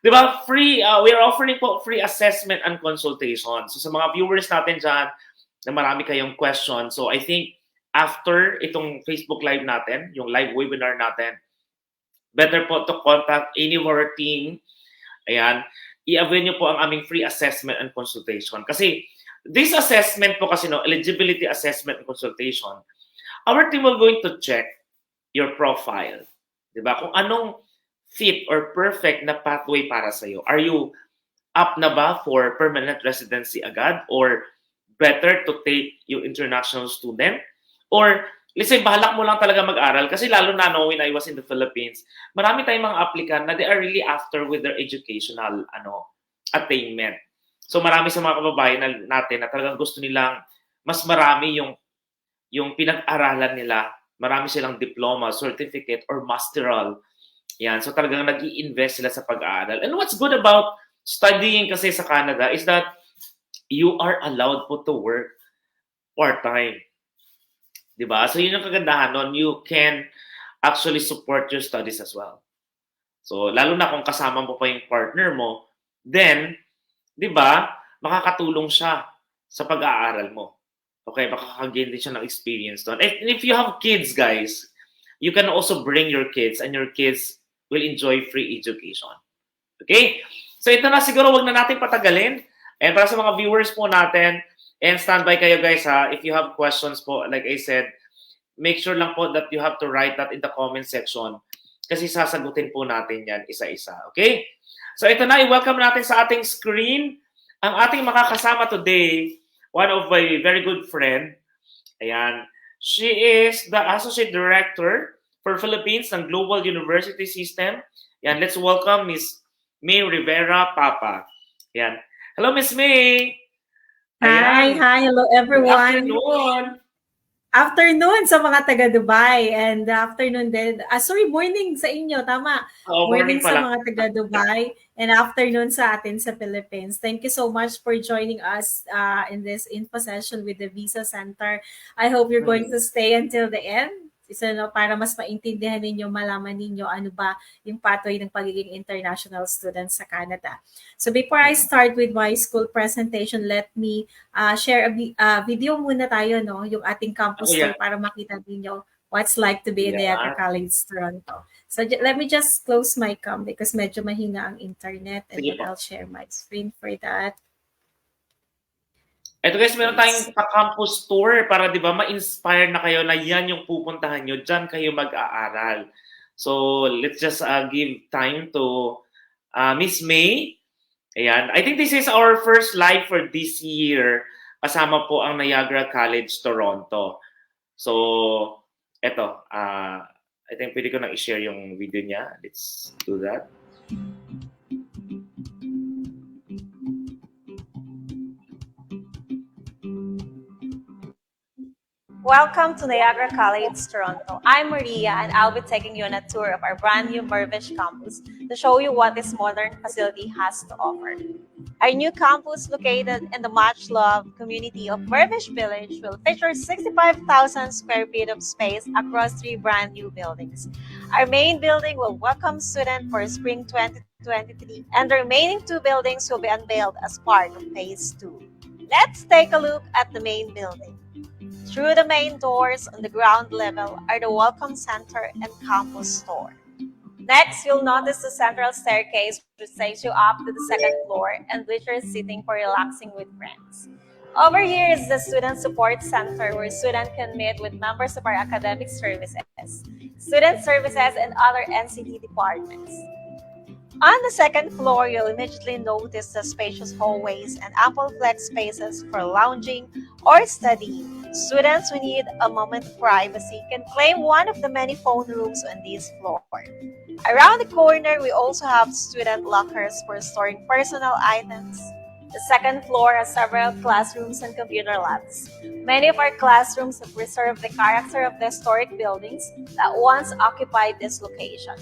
Di ba, free, we are offering po free assessment and consultation. So sa mga viewers natin dyan, na marami kayong question. So I think after itong Facebook Live natin, yung live webinar natin, better po to contact any of our team. Ayan, i-avail nyo po ang aming free assessment and consultation. Kasi this assessment po kasi, no, eligibility assessment and consultation, our team will going to check your profile. Diba? Kung anong fit or perfect na pathway para sa'yo. Are you up na ba for permanent residency agad? Or better to take yung international student? Or let's say, bahalak mo lang talaga mag-aral. Kasi lalo na, no, when I was in the Philippines, marami tayong mga applicant na they are really after with their educational attainment. So marami sa mga kababayan natin na talagang gusto nilang mas marami yung pinag-aralan nila. Marami silang diploma, certificate, or masteral. Yan. So talagang nag-i-invest sila sa pag-aaral. And what's good about studying kasi sa Canada is that you are allowed po to work part-time. Diba? So yun yung kagandahan nun. You can actually support your studies as well. So lalo na kung kasama mo pa yung partner mo, then, diba, makakatulong siya sa pag-aaral mo. Okay, makakagain din siya ng experience doon. And if you have kids, guys, you can also bring your kids and your kids will enjoy free education. Okay? So ito na, siguro wag na natin patagalin. And para sa mga viewers po natin, and standby kayo guys ha, if you have questions po, like I said, make sure lang po that you have to write that in the comment section kasi sasagutin po natin yan isa-isa. Okay? So ito na, i-welcome natin sa ating screen ang ating makakasama today, one of my very good friend. Ayan. She is the Associate Director for Philippines ng Global University System. Ayan, let's welcome Miss May Rivera Papa. Ayan. Hello, Miss May. Ayan. Hi, hello everyone. Good afternoon. Afternoon sa mga taga Dubai and afternoon din. Sorry, morning sa inyo, tama. Morning sa mga taga Dubai and afternoon sa atin sa Philippines. Thank you so much for joining us in this info session with the Visa Center. I hope you're going to stay until the end. Para mas maintindihan ninyo, malaman ninyo ano ba yung pathway ng pagiging international student sa Canada. So before I start with my school presentation, let me share a video muna tayo, no, yung ating campus tour para makita ninyo what's like to be in Niagara College, Toronto. So let me just close my cam because medyo mahina ang internet and then I'll share my screen for that. Ito guys, meron tayong campus tour para 'di ba ma-inspire na kayo na yan yung pupuntahan nyo, diyan kayo mag-aaral. So, let's just give time to Miss May. Ayan. I think this is our first live for this year. Kasama po ang Niagara College Toronto. So, eto, I think pwede ko nang i-share yung video niya. Let's do that. Welcome to Niagara College, Toronto. I'm Maria and I'll be taking you on a tour of our brand new Mirvish campus to show you what this modern facility has to offer. Our new campus, located in the much-loved community of Mirvish Village, will feature 65,000 square feet of space across 3 brand new buildings. Our main building will welcome students for spring 2023, and the remaining 2 buildings will be unveiled as part of Phase 2. Let's take a look at the main building. Through the main doors on the ground level are the Welcome Center and Campus Store. Next, you'll notice the central staircase which takes you up to the 2nd floor and bleachers seating for relaxing with friends. Over here is the Student Support Center where students can meet with members of our academic services, student services, and other NCT departments. On the 2nd floor, you'll immediately notice the spacious hallways and ample flex spaces for lounging or studying. Students who need a moment of privacy can claim one of the many phone rooms on this floor. Around the corner, we also have student lockers for storing personal items. The 2nd floor has several classrooms and computer labs. Many of our classrooms have preserved the character of the historic buildings that once occupied this location.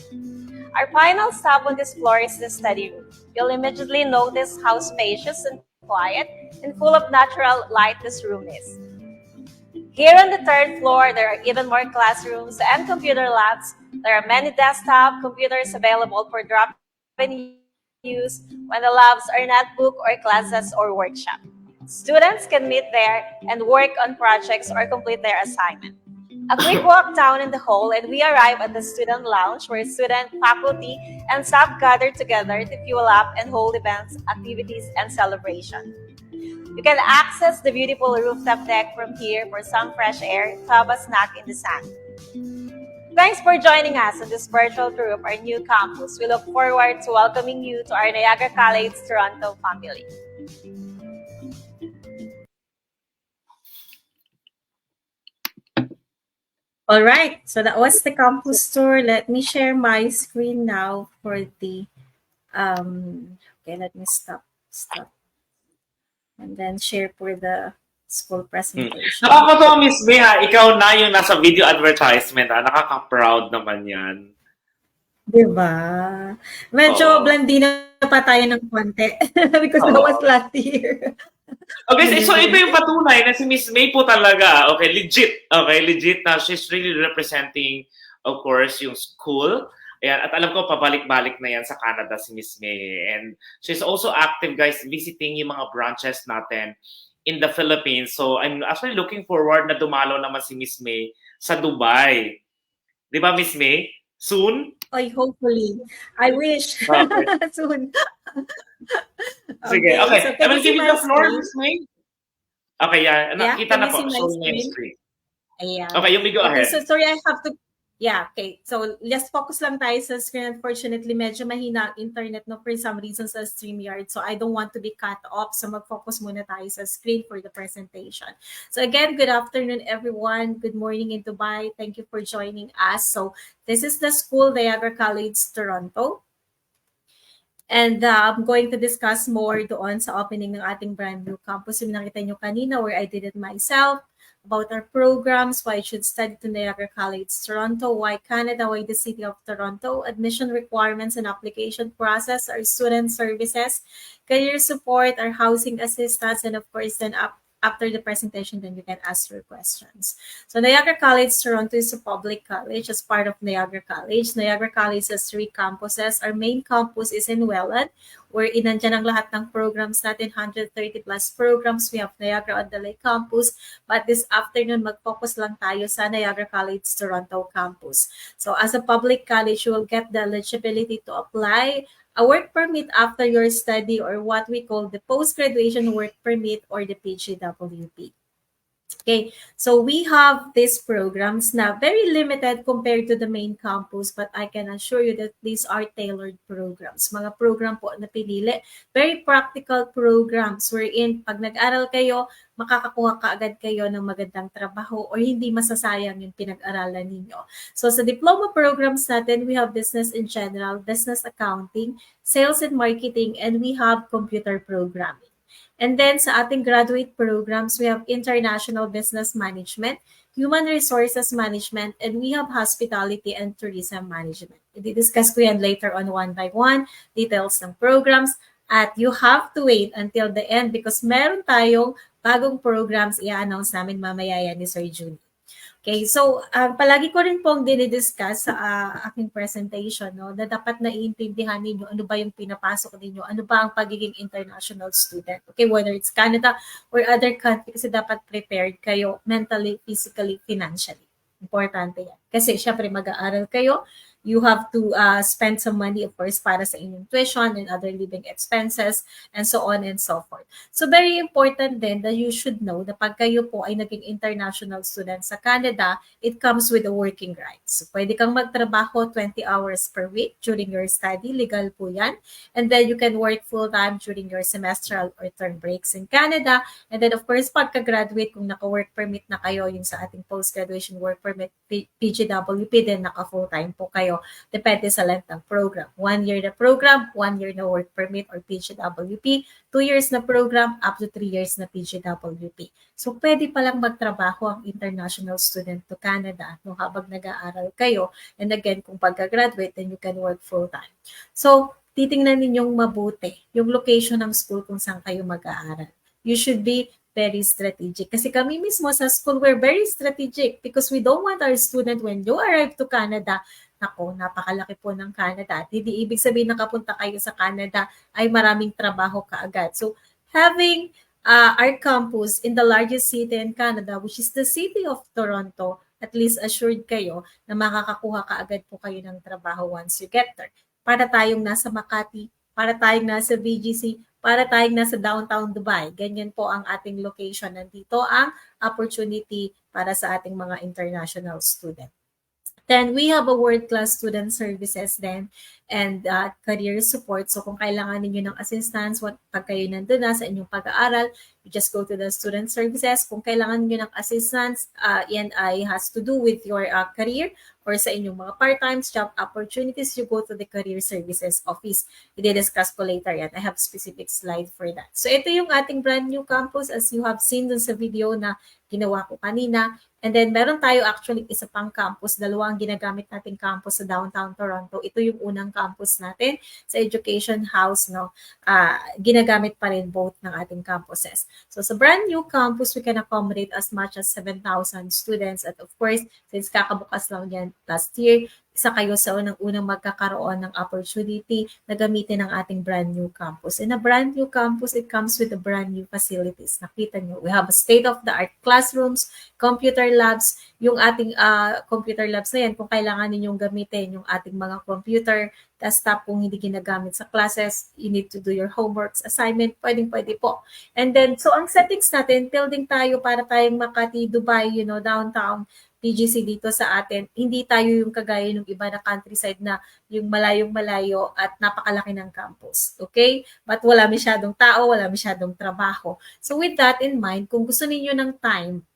Our final stop on this floor is the study room. You'll immediately notice how spacious and quiet and full of natural light this room is. Here on the 3rd floor, there are even more classrooms and computer labs. There are many desktop computers available for drop-in use when the labs are not book or classes or workshop. Students can meet there and work on projects or complete their assignment. A quick walk down in the hall and we arrive at the student lounge where student, faculty, and staff gather together to fuel up and hold events, activities, and celebration. You can access the beautiful rooftop deck from here for some fresh air to have a snack in the sun. Thanks for joining us on this virtual tour of our new campus. We look forward to welcoming you to our Niagara College Toronto family. All right, so that was the campus tour. Let me share my screen now for the, okay, let me stop, and then share for the school presentation. Nakakatawa, Miss May, ha? Ikaw na yung nasa video advertisement, ha? Nakaka-proud naman yan. Diba? Medyo blandina pa tayo ng konti because that was last year. Okay, so ito yung patunay na si Miss May po talaga, okay, legit. Okay, legit na she's really representing, of course, yung school. Ayan, at alam ko, pabalik-balik na yan sa Canada si Miss May. And she's also active, guys, visiting yung mga branches natin in the Philippines. So I'm actually looking forward na dumalo naman si Miss May sa Dubai. Di ba, Miss May? Soon? Oy, hopefully. I wish. Okay. Soon. Sige, okay. So I will give you the floor, screen? Miss May. Okay, yeah. Nakita can na you po. see my Show me yung screen? screen. Ayan. Okay, you may go Okay, ahead. so sorry, I have to, yeah, okay. So let's focus lang tayo sa screen. Unfortunately, medyo mahina ang internet no for some reason sa StreamYard. So I don't want to be cut off. So mag-focus muna tayo sa screen for the presentation. So again, good afternoon, everyone. Good morning in Dubai. Thank you for joining us. So this is the school, Niagara College, Toronto. And I'm going to discuss more doon sa opening ng ating brand new campus. Yung nakita nyo kanina where I did it myself, about our programs, why you should study to Niagara College, Toronto, why Canada, why the City of Toronto, admission requirements and application process, our student services, career support, our housing assistance, and of course, then after the presentation, then you can ask your questions. So Niagara College Toronto is a public college as part of Niagara College. Niagara College has 3 campuses. Our main campus is in Welland, where inandyan ang lahat ng programs natin, 130 plus programs. We have Niagara on the Lake campus. But this afternoon, mag-focus lang tayo sa Niagara College Toronto campus. So as a public college, you will get the eligibility to apply a work permit after your study, or what we call the post-graduation work permit or the PGWP. Okay, so we have these programs na very limited compared to the main campus, but I can assure you that these are tailored programs. Mga program po na pinili, very practical programs wherein pag nag-aral kayo, makakakuha kaagad kayo ng magandang trabaho or hindi masasayang yung pinag-aralan ninyo. So sa diploma programs natin, we have business in general, business accounting, sales and marketing, and we have computer programming. And then sa ating graduate programs, we have international business management, human resources management, and we have hospitality and tourism management. I-discuss ko yan later on one by one, details ng programs. At you have to wait until the end because meron tayong bagong programs i-announce namin mamaya yan ni Sir Junie. Okay, so palagi ko rin pong dinidiscuss sa aking presentation, no, na dapat naiintindihan ninyo ano ba yung pinapasok ninyo, ano ba ang pagiging international student. Okay, whether it's Canada or other country, kasi dapat prepared kayo mentally, physically, financially. Importante yan. Kasi syempre mag-aaral kayo, you have to spend some money, of course, para sa inyong tuition and other living expenses, and so on and so forth. So very important then that you should know na pag kayo po ay naging international student sa Canada, it comes with the working rights. So pwede kang magtrabaho 20 hours per week during your study, legal po yan. And then you can work full-time during your semestral or term breaks in Canada. And then of course, pagka-graduate, kung naka-work permit na kayo, yung sa ating post-graduation work permit, PGWP, then naka-full-time po kayo. Depende sa length ng program. 1 year na program, 1 year na work permit or PGWP, 2 years na program, up to 3 years na PGWP. So, pwede palang magtrabaho ang international student to Canada no, habang nag-aaral kayo. And again, kung pagka-graduate, then you can work full-time. So, titingnan ninyong mabuti yung location ng school kung saan kayo mag-aaral. You should be very strategic. Kasi kami mismo sa school, we're very strategic because we don't want our student when you arrive to Canada nako, napakalaki po ng Canada. At hindi ibig sabihin nakapunta kayo sa Canada ay maraming trabaho kaagad. So, having our campus in the largest city in Canada, which is the city of Toronto, at least assured kayo na makakakuha kaagad po kayo ng trabaho once you get there. Para tayong nasa Makati, para tayong nasa BGC, para tayong nasa downtown Dubai. Ganyan po ang ating location. Nandito ang opportunity para sa ating mga international student. Then we have a world-class student services then and career support. So kung kailangan niyo ng assistance, pag kayo nandun na sa inyong pag-aaral, you just go to the student services. Kung kailangan niyo ng assistance, yan ay has to do with your career or sa inyong mga part-time job opportunities, you go to the career services office. I-discuss ko later yan. I have specific slide for that. So ito yung ating brand new campus as you have seen dun sa video na ginawa ko kanina. And then meron tayo actually isa pang campus, dalawa ang ginagamit nating campus sa downtown Toronto. Ito yung unang campus natin sa Education House, no. Ginagamit pa rin both ng ating campuses. So sa brand new campus, we can accommodate as much as 7,000 students. At of course, since kakabukas lang yan last year, isa kayo sa unang-unang magkakaroon ng opportunity na gamitin ang ating brand new campus. In a brand new campus, it comes with the brand new facilities. Nakita nyo, we have a state-of-the-art classrooms, computer labs. Yung ating computer labs na yan, kung kailangan ninyong gamitin yung ating mga computer, desktop kung hindi ginagamit sa classes, you need to do your homeworks, assignment, pwedeng-pwede po. And then, so ang settings natin, building tayo para tayong Makati, Dubai, downtown, PGC dito sa atin, hindi tayo yung kagaya ng iba na countryside na yung malayong-malayo at napakalaki ng campus. Okay? But wala masyadong tao, wala masyadong trabaho. So with that in mind, kung gusto niyo ng time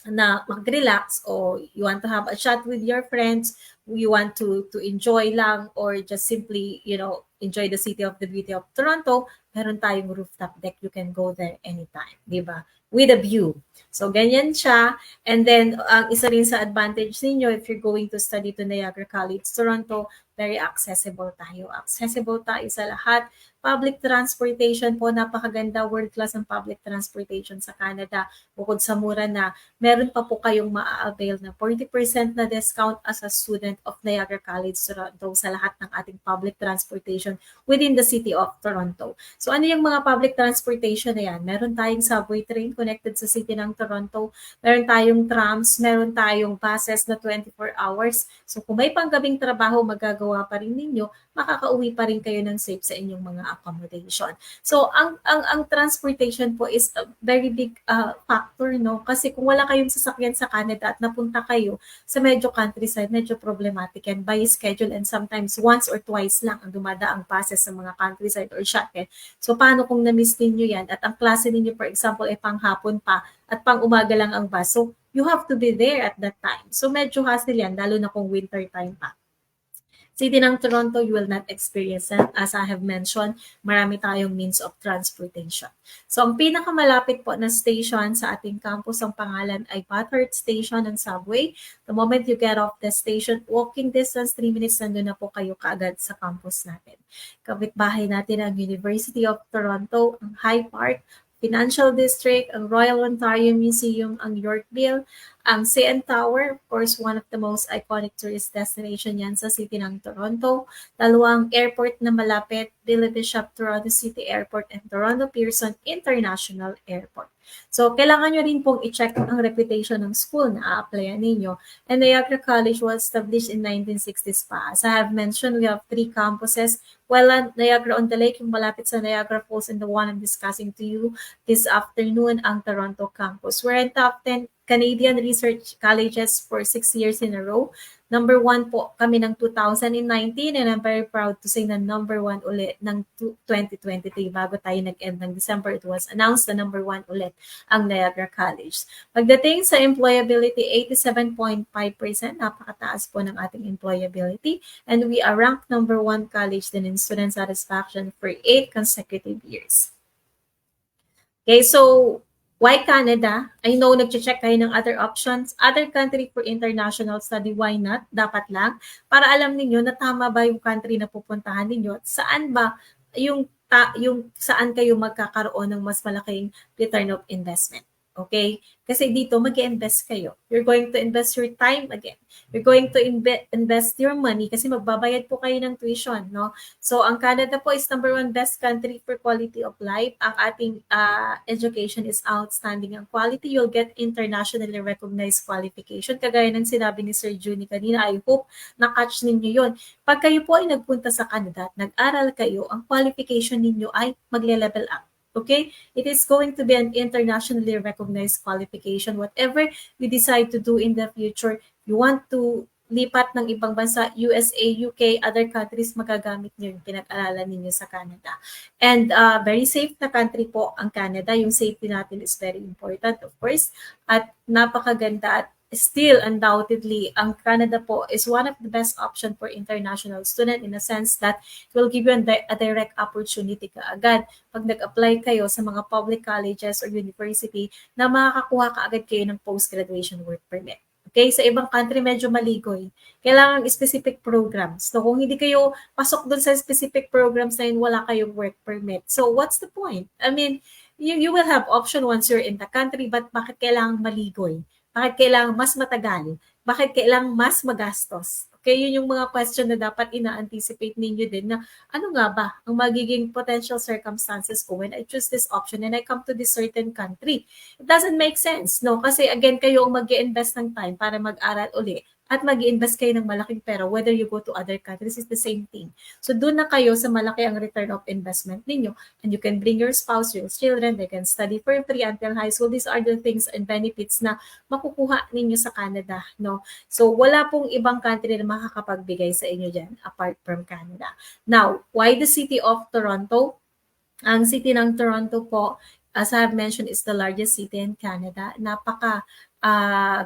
na mag-relax o you want to have a chat with your friends, you want to enjoy lang or just simply, enjoy the city of the beauty of Toronto, meron tayong rooftop deck. You can go there anytime, di ba? With a view. So, ganyan siya. And then, ang isa rin sa advantage ninyo, if you're going to study to Niagara College, Toronto, very accessible tayo. Accessible tayo sa lahat. Public transportation po, napakaganda. World-class ang public transportation sa Canada. Bukod sa mura na, meron pa po kayong maa-avail na 40% na discount as a student of Niagara College, Toronto sa lahat ng ating public transportation within the city of Toronto. So, ano yung mga public transportation na yan? Meron tayong subway train connected sa city ng Toronto. Meron tayong trams, meron tayong buses na 24 hours. So kung may panggabing trabaho, magagawa pa rin ninyo, makakauwi pa rin kayo ng safe sa inyong mga accommodation. So ang transportation po is a very big factor, no? Kasi kung wala kayong sasakyan sa Canada at napunta kayo sa medyo countryside, medyo problematic yan by schedule and sometimes once or twice lang ang dumadaang buses sa mga countryside or shuttle. So paano kung na-miss ninyo yan at ang klase ninyo, for example, ay panghapon pa at pang umaga lang ang bus. So you have to be there at that time. So medyo hassle yan, lalo na kung winter time pa. City ng Toronto, you will not experience that. As I have mentioned, marami tayong means of transportation. So, ang pinakamalapit po na station sa ating campus, ang pangalan ay Bathurst Station ng subway. The moment you get off the station, walking distance, 3 minutes, nandun na po kayo kaagad sa campus natin. Kapitbahay natin ang University of Toronto, ang High Park, Financial District, ang Royal Ontario Museum, ang Yorkville, ang CN Tower, of course, one of the most iconic tourist destination yan sa city ng Toronto. Dalawang airport na malapit, Billy Bishop Toronto City Airport and Toronto Pearson International Airport. So, kailangan nyo rin pong i-check ang reputation ng school na a-applyan ninyo. And Niagara College was established in 1960s pa. As I have mentioned, we have 3 campuses. Well, Niagara-on-the-Lake, yung malapit sa Niagara Falls, and the one I'm discussing to you this afternoon, ang Toronto campus. We're in top 10 Canadian research colleges for 6 years in a row. Number 1 po kami ng 2019 and I'm very proud to say na number 1 ulit ng 2023. Bago tayo nag-end ng December, it was announced na number 1 ulit ang Niagara College. Pagdating sa employability, 87.5%, napakataas po ng ating employability. And we are ranked number 1 college din in student satisfaction for 8 consecutive years. Okay, so why Canada? I know nag-check kayo ng other options. Other country for international study, why not? Dapat lang. Para alam niyo na tama ba yung country na pupuntahan ninyo at saan ba yung saan kayo magkakaroon ng mas malaking return of investment. Okay? Kasi dito, mag-invest kayo. You're going to invest your time again. You're going to invest your money kasi magbabayad po kayo ng tuition, no? So, ang Canada po is number 1 best country for quality of life. Ang ating education is outstanding ang quality. You'll get internationally recognized qualification. Kagaya ng sinabi ni Sir Juni kanina, I hope na-catch ninyo yun. Pag kayo po ay nagpunta sa Canada at nag-aral kayo, ang qualification ninyo ay magle-level up. Okay? It is going to be an internationally recognized qualification. Whatever you decide to do in the future, you want to lipat ng ibang bansa, USA, UK, other countries, magagamit nyo yung pinag-aralan ninyo sa Canada. And very safe na country po ang Canada. Yung safety natin is very important, of course. At napakaganda at still, undoubtedly, ang Canada po is one of the best option for international student in a sense that it will give you a direct opportunity kaagad. Pag nag-apply kayo sa mga public colleges or university, na makakakuha kaagad kayo ng post-graduation work permit. Okay, sa ibang country medyo maligoy. Kailangan specific programs. So kung hindi kayo pasok doon sa specific programs na yun, wala kayong work permit. So what's the point? I mean, you will have option once you're in the country, but bakit kailangan maligoy? Bakit kailangan mas matagal? Bakit kailangan mas magastos? Okay, yun yung mga question na dapat ina-anticipate ninyo din na ano nga ba ang magiging potential circumstances ko when I choose this option and I come to this certain country. It doesn't make sense, no? Kasi again, kayo ang mag-i-invest ng time para mag-aral uli at mag-i-invest kayo ng malaking pera whether you go to other countries, is the same thing. So doon na kayo sa malaki ang return of investment ninyo and you can bring your spouse, your children, they can study for free until high school. These are the things and benefits na makukuha ninyo sa Canada, no? So wala pong ibang country na makakapagbigay sa inyo dyan apart from Canada. Now, why the city of Toronto? Ang city ng Toronto po, as I have mentioned, is the largest city in Canada.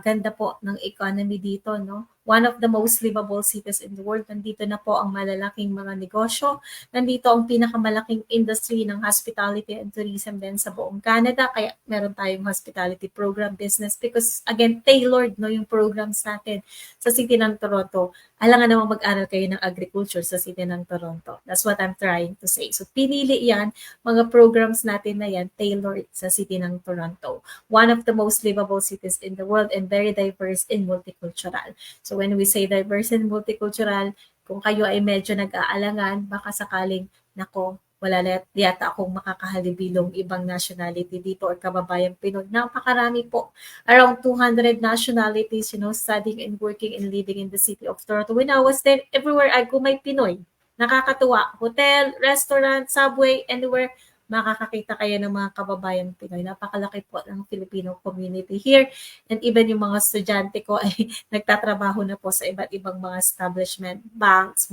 Ganda po ng economy dito, no? One of the most livable cities in the world. Nandito na po ang malalaking mga negosyo. Nandito ang pinakamalaking industry ng hospitality and tourism din sa buong Canada. Kaya meron tayong hospitality program business because again, tailored no yung programs natin sa city ng Toronto. Alangan naman mag-aral kayo ng agriculture sa city ng Toronto. That's what I'm trying to say. So pinili yan, mga programs natin na yan, tailored sa city ng Toronto. One of the most livable cities in the world and very diverse and multicultural. So when we say diverse and multicultural, kung kayo ay medyo nag-aalangan, baka sakaling, nako, wala yata akong makakahalibilong ibang nationality dito or kababayang Pinoy. Napakarami po. Around 200 nationalities, studying and working and living in the city of Toronto. When I was there, everywhere I go, may Pinoy. Nakakatuwa. Hotel, restaurant, subway, anywhere, makakakita kayo ng mga kababayang Pinoy. Napakalaki po ng Filipino community here. And even yung mga estudyante ko ay nagtatrabaho na po sa iba't ibang mga establishment, banks,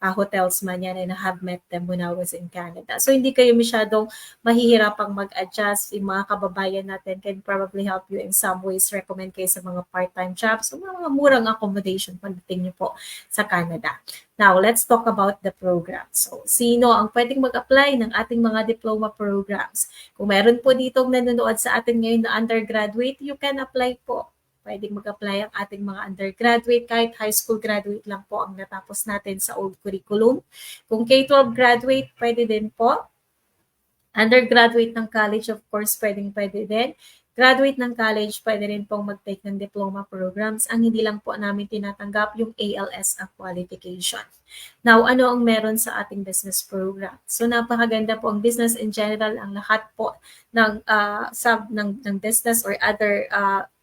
hotels man yan, and I have met them when I was in Canada. So hindi kayo masyadong mahihirapang mag-adjust. Yung mga kababayan natin can probably help you in some ways, recommend kayo sa mga part-time jobs, so mga murang accommodation pagdating nyo po sa Canada. Now, let's talk about the program. So, sino ang pwedeng mag-apply ng ating mga diploma programs? Kung meron po ditong nanonood sa atin ngayon na undergraduate, you can apply po. Pwedeng mag-apply ang ating mga undergraduate, kahit high school graduate lang po ang natapos natin sa old curriculum. Kung K-12 graduate, pwede din po. Undergraduate ng college, of course, pwede din. Graduate ng college, pwede rin pong mag-take ng diploma programs. Ang hindi lang po namin tinatanggap yung ALS ang qualification. Now, ano ang meron sa ating business program? So, napakaganda po ang business in general. Ang lahat po ng ng business or other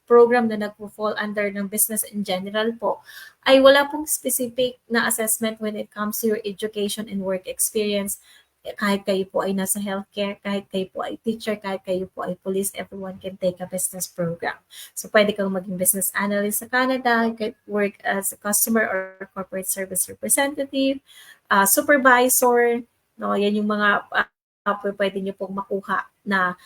program na nagpo-fall under ng business in general po, ay wala pong specific na assessment when it comes to your education and work experience. Kahit kayo po ay nasa healthcare, kahit kayo po ay teacher, kahit kayo po ay police, everyone can take a business program. So, pwede kang maging business analyst sa Canada, you can work as a customer or corporate service representative, supervisor, no, yan yung mga pwede nyo pong makuha na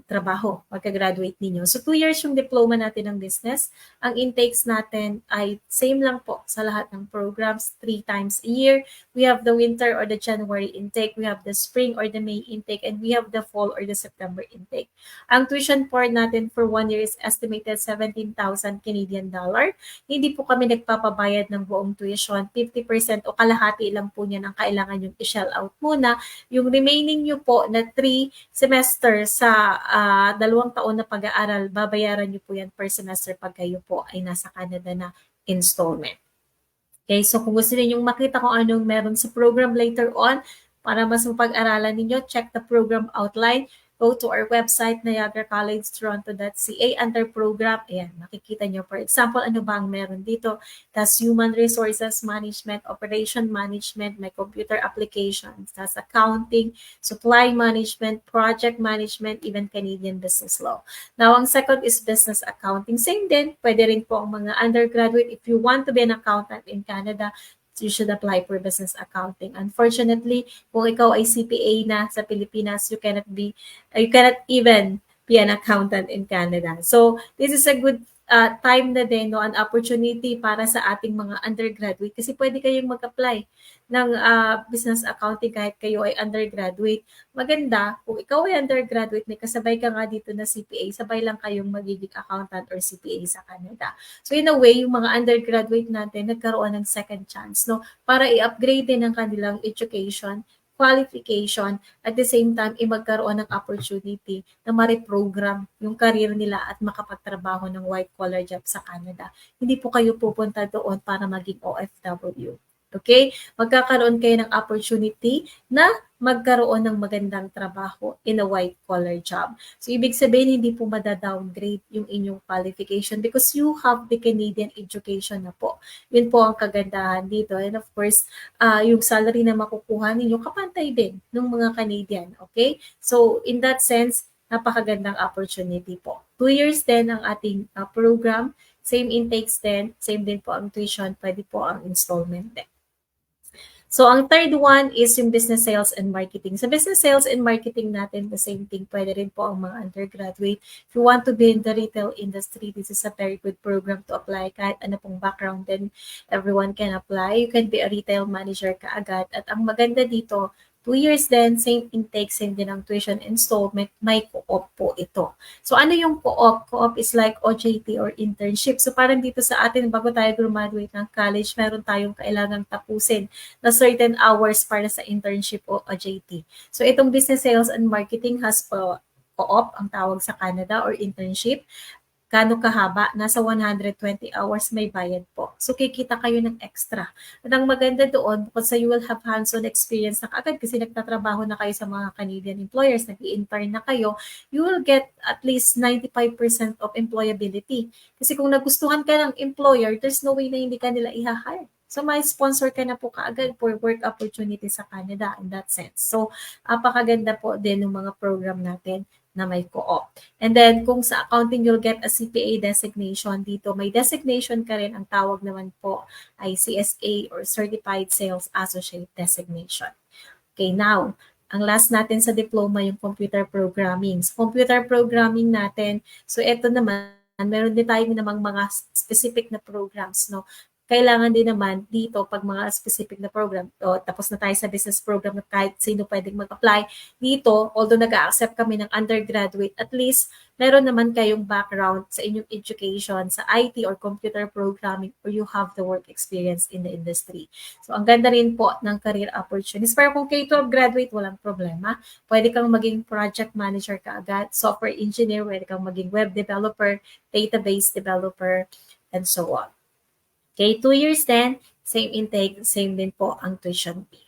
trabaho pagka-graduate ninyo. So 2 years yung diploma natin ng business. Ang intakes natin ay same lang po sa lahat ng programs, 3 times a year. We have the winter or the January intake, we have the spring or the May intake, and we have the fall or the September intake. Ang tuition for natin for 1 year is estimated 17,000 Canadian dollar. Hindi po kami nagpapabayad ng buong tuition. 50% o kalahati lang po niyan ang kailangan yung i-shell out muna. Yung remaining nyo po na 3 semester sa 2 taon na pag-aaral, babayaran niyo po yan per semester pag kayo po ay nasa Canada na installment. Okay, so kung gusto ninyong makita kung anong meron sa program later on, para mas mapag-aralan ninyo, check the program outline. Go to our website, niagaracollegetoronto.ca, under program. Ayan, makikita nyo. For example, ano ba ang meron dito? Tas Human Resources Management, Operation Management, may computer applications, tas accounting, supply management, project management, even Canadian business law. Now, ang second is business accounting. Same din, pwede rin po ang mga undergraduate. If you want to be an accountant in Canada, you should apply for business accounting. Unfortunately, kung ikaw ay CPA na sa Pilipinas, you cannot even be an accountant in Canada. So, this is a good time na din, no, an opportunity para sa ating mga undergraduate kasi pwede kayong mag-apply ng business accounting kahit kayo ay undergraduate. Maganda, kung ikaw ay undergraduate, may kasabay ka nga dito na CPA, sabay lang kayong magiging accountant or CPA sa Canada. So in a way, yung mga undergraduate natin nagkaroon ng second chance, no, para i-upgrade din ang kanilang education, qualification, at the same time, magkaroon ng opportunity na ma-reprogram yung career nila at makapagtrabaho ng white-collar job sa Canada. Hindi po kayo pupunta doon para maging OFW. Okay? Magkakaroon kayo ng opportunity na magkaroon ng magandang trabaho in a white-collar job. So, ibig sabihin, hindi po madadowngrade yung inyong qualification because you have the Canadian education na po. Yun po ang kagandahan dito. And of course, yung salary na makukuha ninyo, kapantay din ng mga Canadian. Okay? So, in that sense, napakagandang opportunity po. 2 years din ang ating program. Same intakes din. Same din po ang tuition. Pwede po ang installment din. So, ang third one is yung business sales and marketing. Sa business sales and marketing natin, the same thing. Pwede rin po ang mga undergraduate. If you want to be in the retail industry, this is a very good program to apply. Kahit ano pong background din, everyone can apply. You can be a retail manager kaagad. At ang maganda dito, 2 years din, same intake, same din ang tuition installment, may co-op po ito. So ano yung co-op? Co-op is like OJT or internship. So parang dito sa atin, bago tayo graduate ng college, meron tayong kailangang tapusin na certain hours para sa internship o OJT. So itong business sales and marketing has co-op, ang tawag sa Canada, or internship. Kano kahaba? Nasa 120 hours may bayad po. So, kikita kayo ng extra. At ang maganda doon, bukod sa you will have hands-on experience na kaagad kasi nagtatrabaho na kayo sa mga Canadian employers, nag-i-intern na kayo, you will get at least 95% of employability. Kasi kung nagustuhan ka ng employer, there's no way na hindi ka nila i-hire. So, may sponsor ka na po kaagad for work opportunity sa Canada in that sense. So, apakaganda po din ng mga program natin na may co-op. And then, kung sa accounting, you'll get a CPA designation dito. May designation ka rin. Ang tawag naman po ay CSA or Certified Sales Associate designation. Okay, now, ang last natin sa diploma, yung computer programming. Sa computer programming natin, so ito naman, meron din tayong namang mga specific na programs, no? Kailangan din naman dito pag mga specific na program, tapos na tayo sa business program na kahit sino pwedeng mag-apply. Dito, although nag-accept kami ng undergraduate, at least meron naman kayong background sa inyong education, sa IT or computer programming, or you have the work experience in the industry. So, ang ganda rin po ng career opportunities. Pero kung K-12 graduate, walang problema. Pwede kang maging project manager kaagad, software engineer, pwede kang maging web developer, database developer, and so on. Okay, 2 years then, same intake, same din po ang tuition fee.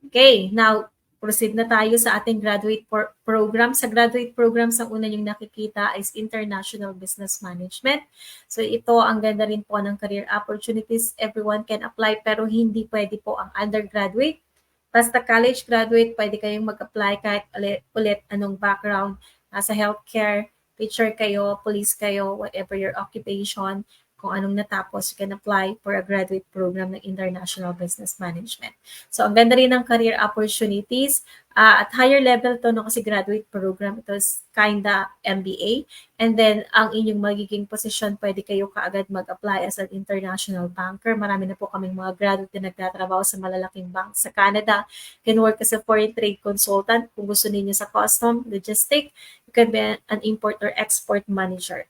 Okay, now, proceed na tayo sa ating graduate program. Sa graduate programs, ang una yung nakikita is International Business Management. So, ito, ang ganda rin po ng career opportunities. Everyone can apply, pero hindi pwede po ang undergraduate. Basta college graduate, pwede kayong mag-apply kahit ulit anong background. Nasa healthcare, teacher kayo, police kayo, whatever your occupation, kung anong natapos, you can apply for a graduate program ng International Business Management. So, ang ganda rin ng career opportunities. At higher level to, no, kasi graduate program, ito is kinda MBA. And then, ang inyong magiging position, pwede kayo kaagad mag-apply as an international banker. Marami na po kaming mga graduate na nagtatrabaho sa malalaking bank sa Canada. You can work as a foreign trade consultant. Kung gusto niyo sa custom, logistic, you can be an import or export manager.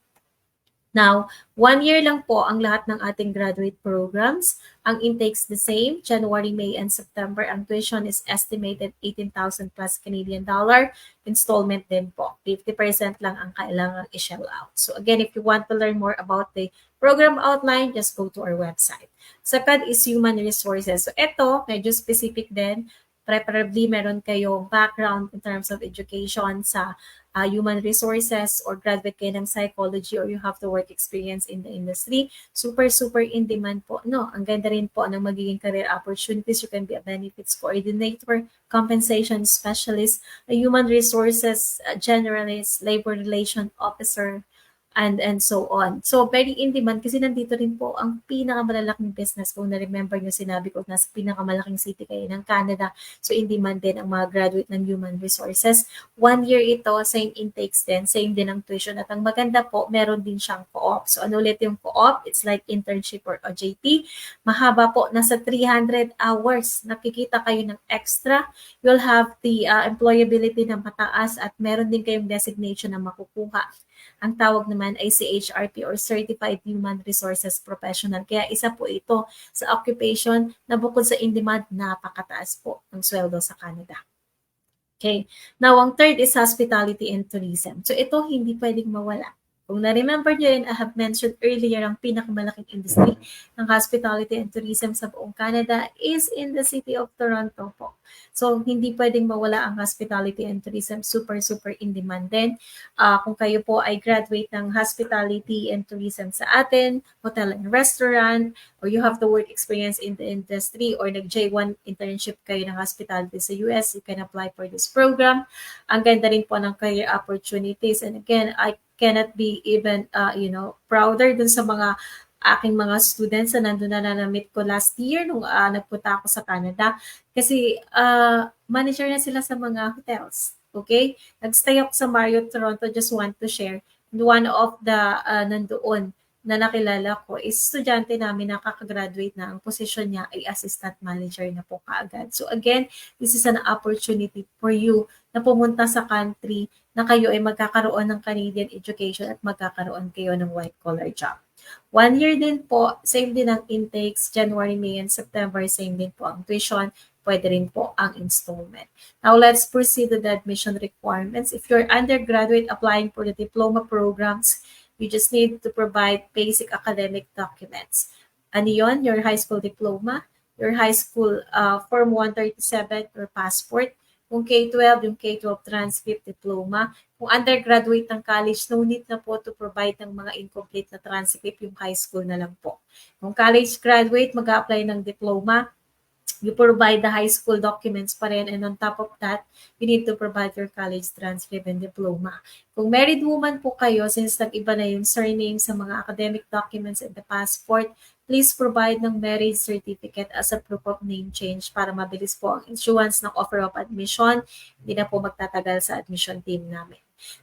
Now, 1 year lang po ang lahat ng ating graduate programs. Ang intakes the same, January, May, and September. Ang tuition is estimated 18,000 plus Canadian dollar. Installment din po. 50% lang ang kailangang i-shell out. So again, if you want to learn more about the program outline, just go to our website. Second is human resources. So ito, medyo specific din. Preferably meron kayong background in terms of education sa human resources or graduate kayo ng psychology or you have the work experience in the industry. Super, super in demand po. No, ang ganda rin po ng magiging career opportunities. You can be a benefits coordinator, compensation specialist, a human resources generalist, labor relation officer, and so on. So, very in demand kasi nandito rin po ang pinakamalalaking business. Kung na-remember nyo, sinabi ko, nasa pinakamalaking city kayo ng Canada. So, in demand din ang mga graduate ng human resources. 1 year ito, same intakes din, same din ang tuition. At ang maganda po, meron din siyang co-op. So, ano ulit yung co-op? It's like internship or OJT. Mahaba po, nasa 300 hours. Nakikita kayo ng extra. You'll have the employability na mataas at meron din kayong designation na makukuha. Ang tawag naman ay CHRP or Certified Human Resources Professional. Kaya isa po ito sa occupation na bukod sa in-demand, napakataas po ng sweldo sa Canada. Okay. Now, ang third is hospitality and tourism. So ito hindi pwedeng mawala. Kung na-remember nyo rin, I have mentioned earlier, ang pinakamalaking industry ng hospitality and tourism sa buong Canada is in the city of Toronto po. So, hindi pwedeng mawala ang hospitality and tourism. Super, super in demand din. Kung kayo po ay graduate ng hospitality and tourism sa atin, hotel and restaurant, or you have the work experience in the industry, or nag-J1 internship kayo ng hospitality sa US, you can apply for this program. Ang ganda rin po ng career opportunities. And again, I cannot be even, prouder dun sa mga aking mga students na nandun na na-meet ko last year nung nagpunta ako sa Canada. Kasi manager na sila sa mga hotels. Okay? Nagstay ako sa Marriott Toronto, just want to share. One of the nandoon na nakilala ko is estudyante namin na kakagraduate na. Ang position niya ay assistant manager na po kaagad. So again, this is an opportunity for you na pumunta sa country na kayo ay magkakaroon ng Canadian education at magkakaroon kayo ng white-collar job. 1 year din po, same din ang intakes, January, May, and September, same din po ang tuition, pwede rin po ang installment. Now, let's proceed to the admission requirements. If you're undergraduate applying for the diploma programs, you just need to provide basic academic documents. Ano yun? Your high school diploma, your high school Form 137 or passport, kung K-12, yung K-12 transcript diploma. Kung undergraduate ng college, no need na po to provide ng mga incomplete na transcript, yung high school na lang po. Kung college graduate, mag-apply ng diploma, you provide the high school documents pa rin, and on top of that, you need to provide your college transcript and diploma. Kung married woman po kayo, since nag-iba na yung surname sa mga academic documents and the passport, please provide ng marriage certificate as a proof of name change para mabilis po ang issuance ng offer of admission. Hindi na po magtatagal sa admission team namin.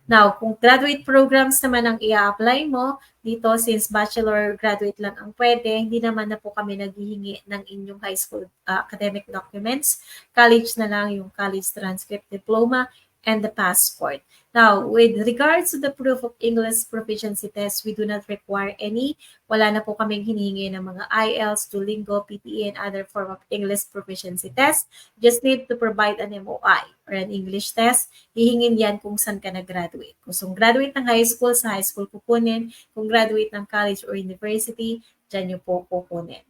Now, kung graduate programs naman ang i-apply mo, dito since bachelor graduate lang ang pwede, hindi naman na po kami naghihingi ng inyong high school academic documents. College na lang yung college transcript, diploma, and the passport. Now, with regards to the proof of English proficiency test, we do not require any. Wala na po kaming hinihingi ng mga IELTS, Duolingo, PTE, and other form of English proficiency test. Just need to provide an MOI or an English test. Hihingin yan kung saan ka nag-graduate. Kung graduate ng high school, sa high school kukunin. Kung graduate ng college or university, dyan nyo po kukunin.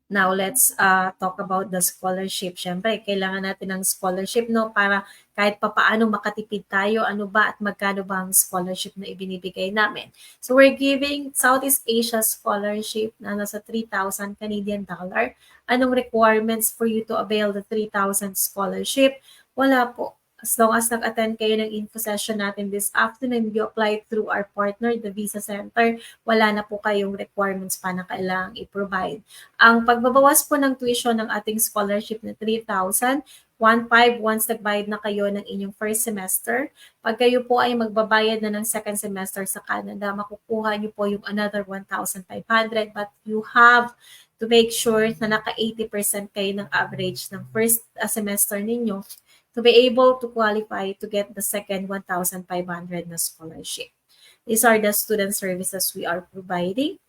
Now, let's talk about the scholarship. Siyempre, kailangan natin ng scholarship, no? Para kahit papaano makatipid tayo, ano ba at magkano ba ang scholarship na ibinibigay namin. So, we're giving Southeast Asia scholarship na nasa 3,000 Canadian dollar. Anong requirements for you to avail the 3,000 scholarship? Wala po. As long as nag-attend kayo ng info session natin this afternoon, you apply through our partner, the Visa Center, wala na po kayong requirements pa na kailangang i-provide. Ang pagbabawas po ng tuition ng ating scholarship na 3,000, 1,500 once nagbayad na kayo ng inyong first semester. Pag kayo po ay magbabayad na ng second semester sa Canada, makukuha niyo po yung another 1,500, but you have to make sure na naka 80% kayo ng average ng first semester ninyo to be able to qualify to get the second 1,500 na scholarship. These are the student services we are providing.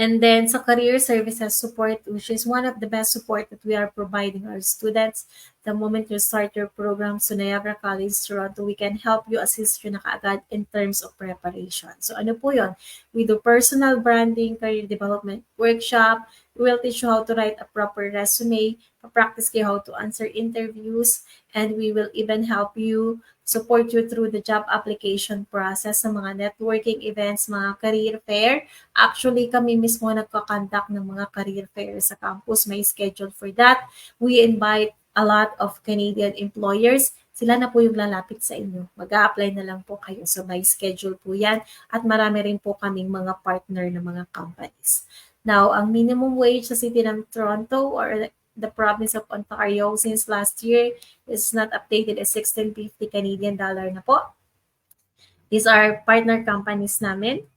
And then sa career services support, which is one of the best support that we are providing our students. The moment you start your program sa Niagara College Toronto, we can help you, assist you na kaagad in terms of preparation. So ano po yun? We do personal branding, career development workshop. We will teach you how to write a proper resume, practice kayo how to answer interviews, and we will even help you, support you through the job application process sa mga networking events, mga career fair. Actually, kami mismo nagkakandak ng mga career fair sa campus. May schedule for that. We invite a lot of Canadian employers. Sila na po yung lalapit sa inyo. Mag-a-apply na lang po kayo. So may schedule po yan. At marami rin po kaming mga partner ng mga companies. Now, ang minimum wage sa City ng Toronto or the province of Ontario since last year is not updated as 16.50 Canadian dollar na po. These are partner companies namin.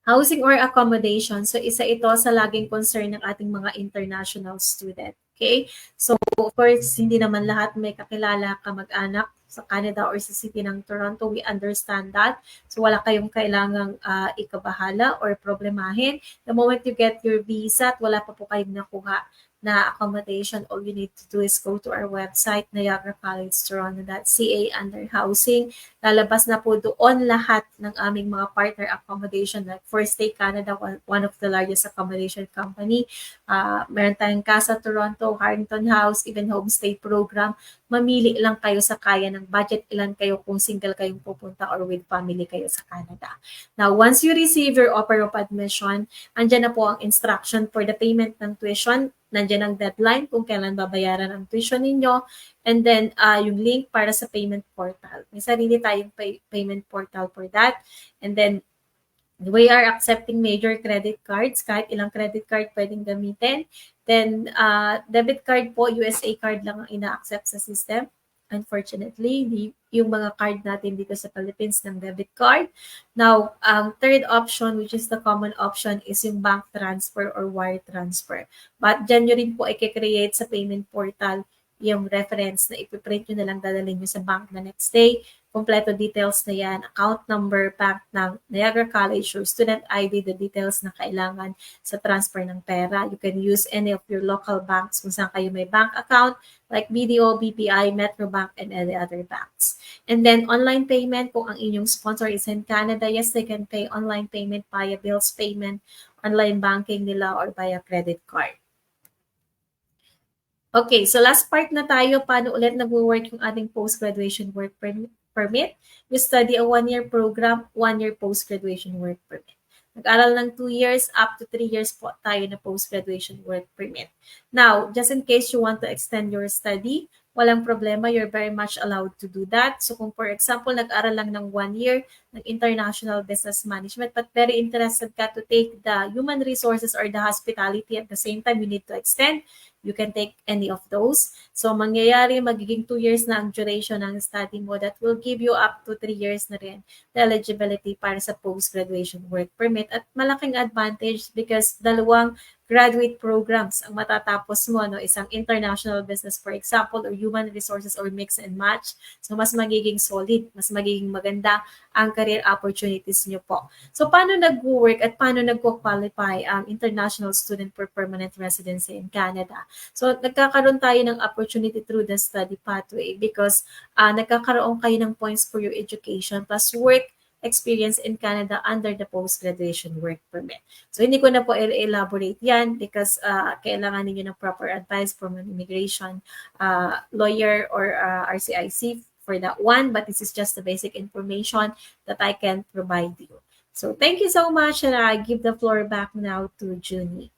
Housing or accommodation. So, isa ito sa laging concern ng ating mga international student. Okay? So, of course, hindi naman lahat may kakilala kamag-anak sa Canada or sa City ng Toronto. We understand that. So, wala kayong kailangang ikabahala or problemahin. The moment you get your visa at wala pa po kayong nakuha na accommodation, all you need to do is go to our website, niagaracollegetoronto.ca under housing. Lalabas na po doon lahat ng aming mga partner accommodation like First Stay Canada, one of the largest accommodation company. Meron tayong Casa Toronto, Harrington House, even homestay program. Mamili lang kayo sa kaya ng budget, ilan kayo kung single kayong pupunta or with family kayo sa Canada. Now, once you receive your offer of admission, andyan na po ang instruction for the payment ng tuition. Nandiyan ang deadline kung kailan babayaran ang tuition ninyo. And then, yung link para sa payment portal. May sarili tayong payment portal for that. And then, we are accepting major credit cards. Kahit ilang credit card pwedeng gamitin. Then, debit card po, USA card lang ang ina-accept sa system. Unfortunately, yung mga card natin dito sa Philippines ng debit card. Now, ang third option, which is the common option, is yung bank transfer or wire transfer. But dyan nyo rin po i-create sa payment portal yung reference na ipiprint nyo na lang dadalhin nyo sa bank na next day. Kompleto details na yan, account number, bank ng Niagara College, your student ID, the details na kailangan sa transfer ng pera. You can use any of your local banks kung saan kayo may bank account like BDO, BPI, Metrobank, and any other banks. And then online payment, kung ang inyong sponsor is in Canada, yes, they can pay online payment via bills payment, online banking nila, or via credit card. Okay, so last part na tayo, paano ulit nag-work yung ating post-graduation work permit. We study a 1-year program, 1-year post-graduation work permit. Nag-aral ng 2 years, up to 3 years po tayo na post-graduation work permit. Now, just in case you want to extend your study, walang problema, you're very much allowed to do that. So kung for example, nag-aral lang ng 1 year ng International Business Management but very interested ka to take the Human Resources or the Hospitality at the same time, you need to extend, you can take any of those. So mangyayari, magiging 2 years na ang duration ng study mo that will give you up to 3 years na rin the eligibility para sa post-graduation work permit. At malaking advantage because dalawang graduate programs ang matatapos mo, no? Isang international business, for example, or human resources or mix and match. So, mas magiging solid, mas magiging maganda ang career opportunities nyo po. So, paano nag-work at paano nag-qualify ang international student for permanent residency in Canada? So, nagkakaroon tayo ng opportunity through the study pathway because nagkakaroon kayo ng points for your education plus work experience in Canada under the post-graduation work permit. So, hindi ko na po elaborate yan because kailangan ninyo ng proper advice from an immigration lawyer or RCIC for that one. But this is just the basic information that I can provide you. So, thank you so much and I give the floor back now to Junie.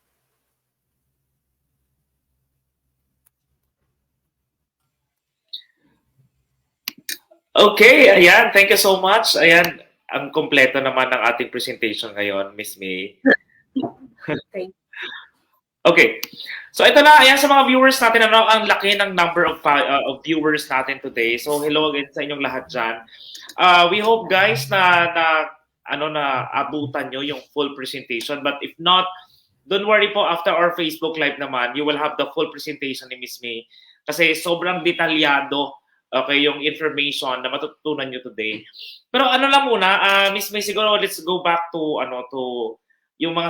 Okay, ayan. Thank you so much. Ayan, ang kompleto naman ng ating presentation ngayon, Miss May. Okay. So ito na, ayan sa mga viewers natin, ano, ang laki ng number of viewers natin today. So hello again sa inyong lahat dyan. We hope guys na abutan nyo yung full presentation. But if not, don't worry po, after our Facebook Live naman, you will have the full presentation ni Miss May. Kasi sobrang detalyado Okay, yung information na matututunan nyo today. Pero ano lang muna, Miss May, siguro let's go back to yung mga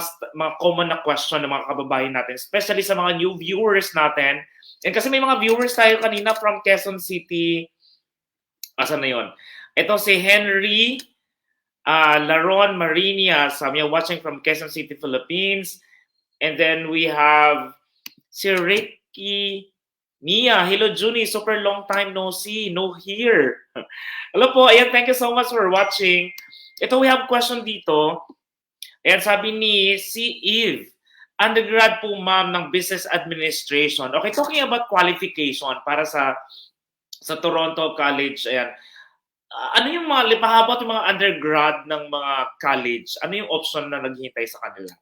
common na question ng mga kababayan natin, especially sa mga new viewers natin. And kasi may mga viewers tayo kanina from Quezon City. Asan na yun? Ito si Henry Laron Marinia, watching from Quezon City, Philippines. And then we have si Ricky Mia. Hello, Junie. Super long time no see, no hear. Hello po. Ayan, thank you so much for watching. Ito, we have question dito. Ayan, sabi ni si Eve. Undergrad po, ma'am, ng Business Administration. Okay, talking about qualification para sa Toronto College. Ayan. Ano yung mga lipahabot yung mga undergrad ng mga college? Ano yung option na naghihintay sa kanila?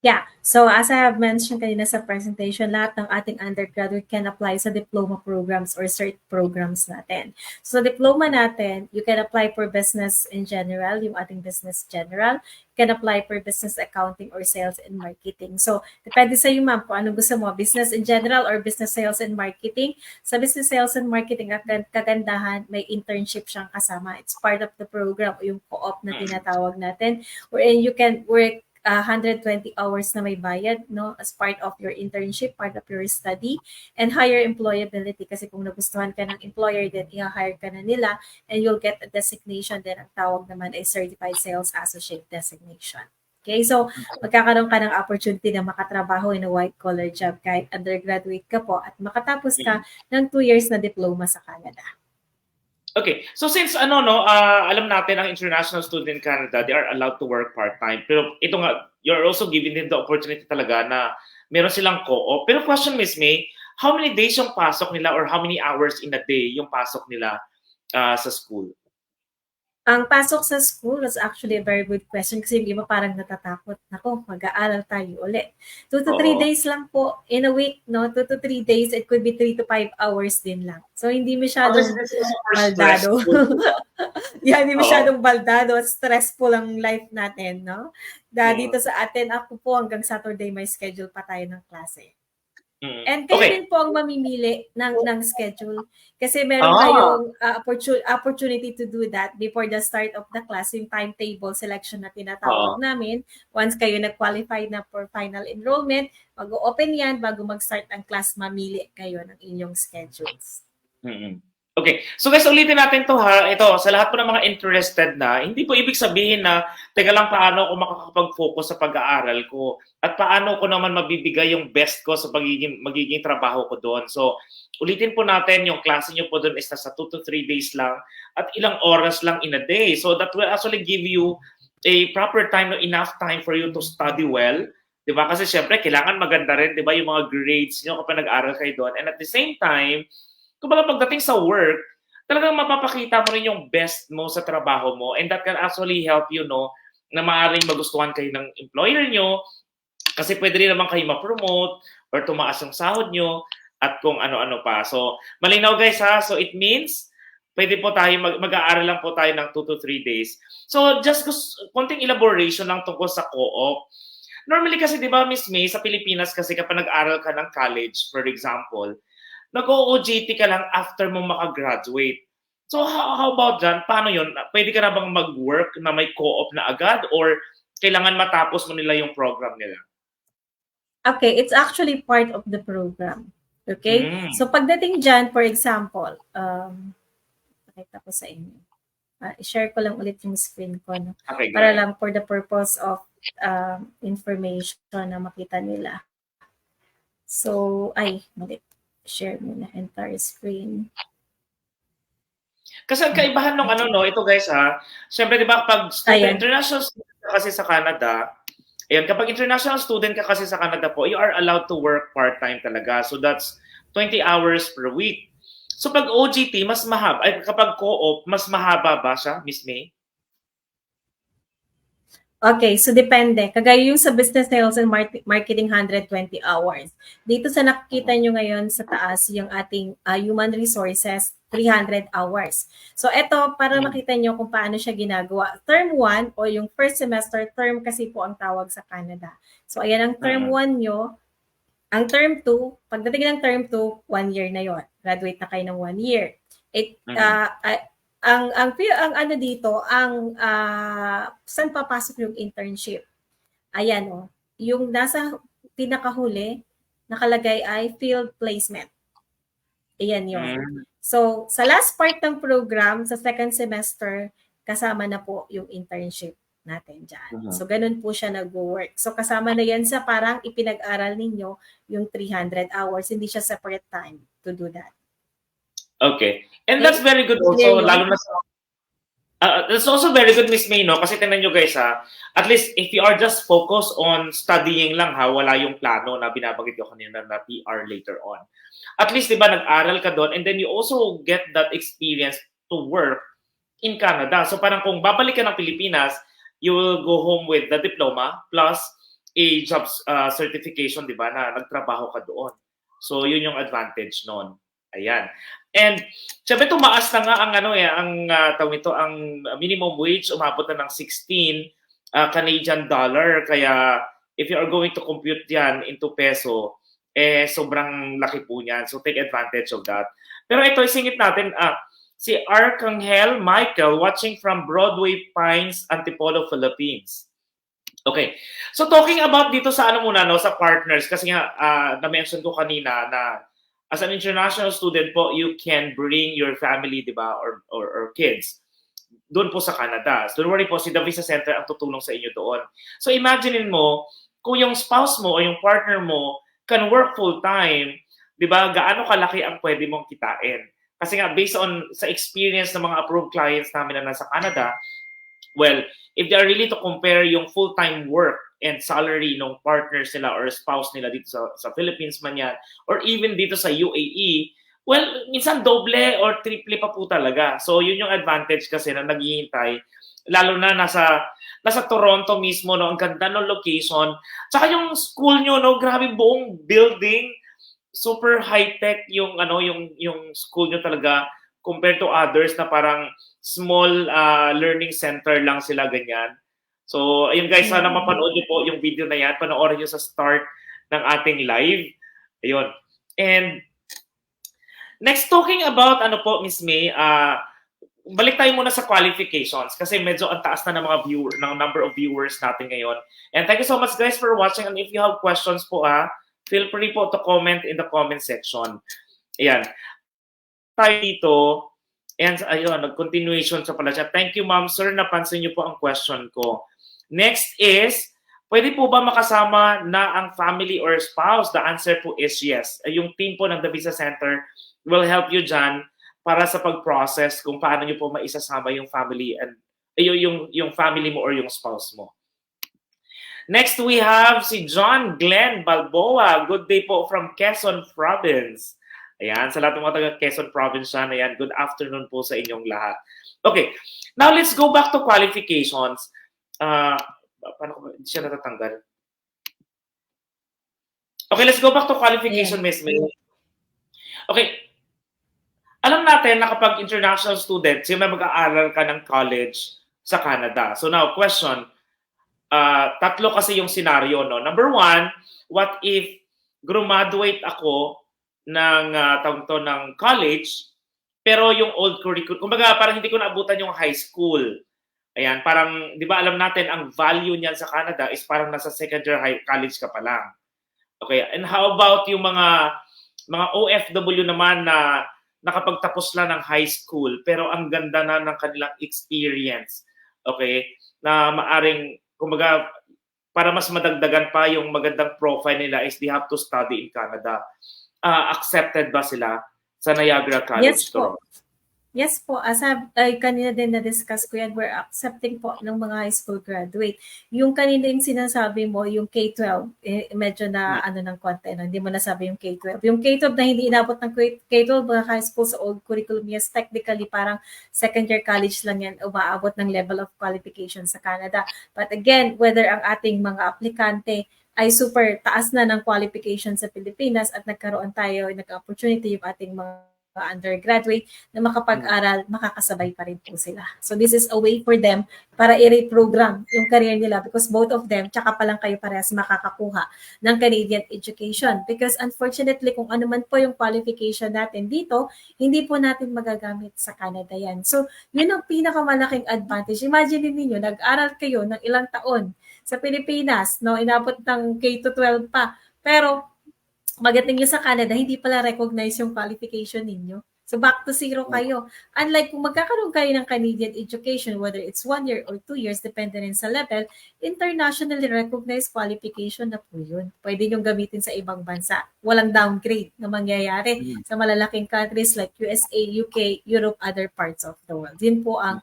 Yeah. So as I have mentioned kanina sa presentation, lahat ng ating undergraduate can apply sa diploma programs or cert programs natin. So diploma natin, you can apply for business in general, yung ating business general. You can apply for business accounting or sales and marketing. So depende sa iyo, ma'am, kung ano gusto mo, business in general or business sales and marketing. Sa business sales and marketing, kagandahan, may internship siyang kasama. It's part of the program, yung co-op na tinatawag natin, wherein you can work 120 hours na may bayad, no, as part of your internship, part of your study, and higher employability kasi kung nagustuhan ka ng employer, then i-hire ka na nila and you'll get a designation din, ang tawag naman ay Certified Sales Associate designation. Okay, so magkakaroon ka ng opportunity na makatrabaho in a white-collar job kahit undergraduate ka po at makatapos ka ng 2 years na diploma sa Canada. Okay. So since alam natin ang international student in Canada, they are allowed to work part-time. Pero ito nga, you're also giving them the opportunity talaga na meron silang co-op. Pero question, Miss May, how many days yung pasok nila or how many hours in a day yung pasok nila sa school? Ang pasok sa school was actually a very good question kasi yung iba parang natatakot. Nako, mag-aaral tayo ulit. 2 to 3 days lang po in a week, no? 2 to 3 days, it could be 3 to 5 hours din lang. So, hindi masyadong baldado. Yeah, hindi masyadong baldado at stressful ang life natin, no? Dito sa atin, ako po hanggang Saturday may schedule pa tayo ng klase. And kayo din po ang mamimili ng schedule kasi meron kayong opportunity to do that before the start of the class, yung timetable selection na tinatawag namin. Once kayo nag-qualify na for final enrollment, mag-open yan bago mag-start ang class, mamili kayo ng inyong schedules. Okay. So guys, ulitin natin to ha. Ito, sa lahat po ng mga interested na, hindi po ibig sabihin na, teka lang, paano ako makakapag-focus sa pag-aaral ko at paano ko naman mabibigay yung best ko sa magiging trabaho ko doon. So, ulitin po natin, yung klase nyo po doon is nasa 2 to 3 days lang at ilang oras lang in a day. So, that will actually give you a proper time, enough time for you to study well. Diba? Kasi syempre, kailangan maganda rin, diba, yung mga grades nyo kapag nag-aaral kayo doon. And at the same time, kumbaga pagdating sa work, talagang mapapakita mo rin yung best mo sa trabaho mo and that can actually help you, no, na maaaring magustuhan kayo ng employer nyo kasi pwede rin naman kayo ma-promote or tumaas yung sahod nyo at kung ano-ano pa. So, malinaw guys ha. So, it means pwede po tayo, mag-aaral lang po tayo ng 2 to 3 days. So, just konting elaboration lang tungkol sa co-op. Normally kasi, di ba, Miss May, sa Pilipinas kasi kapag nag-aaral ka ng college, for example, nag-OJT ka lang after mo makagraduate. So how about dyan? Paano yun? Pwede ka na bang mag-work na may co-op na agad or kailangan matapos mo nila yung program nila? Okay, it's actually part of the program. Okay? So pagdating dyan, for example, pakita ko sa inyo. I-share ko lang ulit yung screen ko. No? Okay, para lang for the purpose of information na makita nila. So, mali. Share mo na entire screen. Kasi ang kaibahan ng ito guys ha, syempre di ba pag international student ka kasi sa Canada, kapag international student ka kasi sa Canada po, you are allowed to work part-time talaga. So that's 20 hours per week. So pag OJT, mas mahaba. Kapag co-op, mas mahaba ba siya, Miss May? Okay, so depende. Kagaya yung sa business sales and marketing 120 hours. Dito sa nakikita nyo ngayon sa taas, yung ating human resources, 300 hours. So ito, para makita nyo kung paano siya ginagawa. Term 1 o yung first semester, term kasi po ang tawag sa Canada. So ayan ang term 1 nyo. Ang term 2, pagdating ng term 2, 1 year na yon. Graduate na kayo ng 1 year. Ang ano dito, saan papasok yung internship? Ayan o. Yung nasa pinakahuli, nakalagay ay field placement. Ayan yun. So, sa last part ng program, sa second semester, kasama na po yung internship natin dyan. So, ganun po siya nag-work. So, kasama na yan sa parang ipinag-aral ninyo yung 300 hours. Hindi siya separate time to do that. Okay. And that's very good also, lalo na sa that's also very good, Miss May, no? Kasi tingnan nyo guys, at least if you are just focused on studying lang, wala yung plano na binabanggit ko kanina na PR later on. At least, di ba, nag-aral ka doon and then you also get that experience to work in Canada. So parang kung babalik ka ng Pilipinas, you will go home with the diploma plus a job certification, di ba, na nagtrabaho ka doon. So yun yung advantage noon. Ayan. And syempre tumaas na nga ang ang minimum wage umabot na ng 16 Canadian dollar, kaya if you are going to compute yan into peso, sobrang laki po niyan. So take advantage of that. Pero ito isingit natin si Arcangel Michael watching from Broadway Pines, Antipolo, Philippines. Okay. So talking about dito sa sa partners, kasi nga na-mention ko kanina na as an international student po, you can bring your family, di ba, or kids doon po sa Canada. So don't worry po, si The Visa Center ang tutulong sa inyo doon. So imaginein mo, kung yung spouse mo o yung partner mo can work full-time, di ba, gaano kalaki ang pwede mong kitain. Kasi nga, based on sa experience ng mga approved clients namin na nasa Canada, well, if they are really to compare yung full-time work and salary ng partners nila or spouse nila dito sa Philippines man yan, or even dito sa UAE, well, minsan doble or triple pa po talaga. So, yun yung advantage kasi na naghihintay. Lalo na nasa Toronto mismo, no, ang ganda ng location. Tsaka yung school nyo, no, grabe buong building. Super high-tech yung school nyo talaga compared to others na parang small learning center lang sila ganyan. So, ayun guys, sana mapanood niyo po yung video na yan. Panoorin niyo sa start ng ating live. Ayun. And next, talking about Miss May, balik tayo muna sa qualifications kasi medyo ang taas na ng number of viewers natin ngayon. And thank you so much guys for watching, and if you have questions po, feel free po to comment in the comment section. Ayan. Tayo dito, and ayun, nag-continuation sa pala siya. Thank you, ma'am, sir. Napansin niyo po ang question ko. Next is, pwede po ba makasama na ang family or spouse? The answer po is yes. Yung team po ng The Visa Center will help you dyan para sa pag-process kung paano niyo po maisasama yung family and yung family mo or yung spouse mo. Next, we have si John Glenn Balboa. Good day po from Quezon Province. Ayan, sa lahat ng mga taga Quezon Province yan, ayan, good afternoon po sa inyong lahat. Okay, now let's go back to qualifications. Paano ko ba? Hindi siya natatanggal. Okay, let's go back to qualification, Miss May. Okay, alam natin na kapag international student, siyempre mag-aaral ka ng college sa Canada. So now, question, tatlo kasi yung scenario, no? Number one, what if graduate ako ng college, pero yung old curriculum, kumbaga parang hindi ko naabutan yung high school. Ayan, parang, di ba alam natin, ang value niyan sa Canada is parang nasa secondary college ka pa lang. Okay, and how about yung mga OFW naman na nakapagtapos lang ng high school, pero ang ganda na ng kanilang experience. Okay, na maaring, kumbaga, para mas madagdagan pa yung magandang profile nila is they have to study in Canada. Accepted ba sila sa Niagara College? Yes po. Yes po, as kanina din na-discuss ko yan, we're accepting po ng mga high school graduate. Yung kanina yung sinasabi mo, yung K-12, medyo na ng konti, no? Hindi mo nasabi yung K-12. Yung K-12 na hindi inabot ng K-12, mga high school sa old curriculum, yes, technically parang second year college lang yan, umaabot ng level of qualification sa Canada. But again, whether ang ating mga aplikante ay super taas na ng qualification sa Pilipinas at nagkaroon tayo, nag-opportunity yung ating mga undergraduate na makapag-aral, makakasabay pa rin po sila. So this is a way for them para i-reprogram yung career nila because both of them, tsaka pa lang kayo parehas makakakuha ng Canadian education. Because unfortunately, kung ano man po yung qualification natin dito, hindi po natin magagamit sa Canada yan. So yun ang pinakamalaking advantage. Imagine niyo, nag-aral kayo ng ilang taon sa Pilipinas, no, inabot ng K-12 pa, pero magating nyo sa Canada, hindi pala recognize yung qualification ninyo. So back to zero kayo. Unlike kung magkakaroon kayo ng Canadian education, whether it's 1 year or 2 years, depende rin sa level, internationally recognized qualification na po yun. Pwede nyo gamitin sa ibang bansa. Walang downgrade na mangyayari sa malalaking countries like USA, UK, Europe, other parts of the world. Yun po ang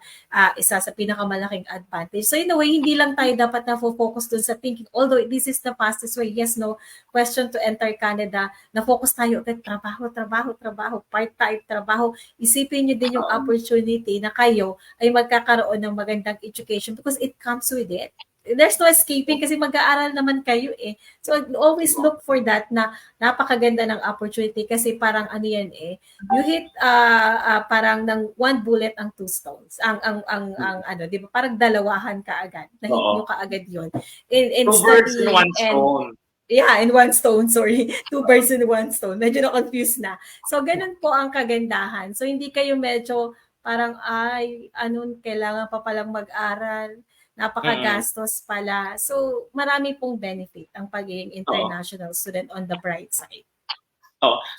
isa sa pinakamalaking advantage. So in a way, hindi lang tayo dapat na-focus dun sa thinking. Although this is the fastest way, yes, no, question to enter Canada, na-focus tayo agad, trabaho, part-time, trabaho, isipin nyo din yung opportunity na kayo ay magkakaroon ng magandang education because it comes with it. There's no escaping kasi mag-aaral naman kayo eh. So always look for that na napakaganda ng opportunity kasi parang ano yan eh. You hit parang ng one bullet ang two stones. Ang ano, di ba? Parang dalawahan ka agad. Na-hit nyo ka agad yun. In two birds in one stone. Yeah, in one stone, sorry. 2 birds in one stone. Medyo na-confused na. So, ganun po ang kagandahan. So, hindi kayo medyo parang, kailangan pa palang mag-aral. Napakagastos pala. So, marami pong benefit ang pagiging international student on the bright side.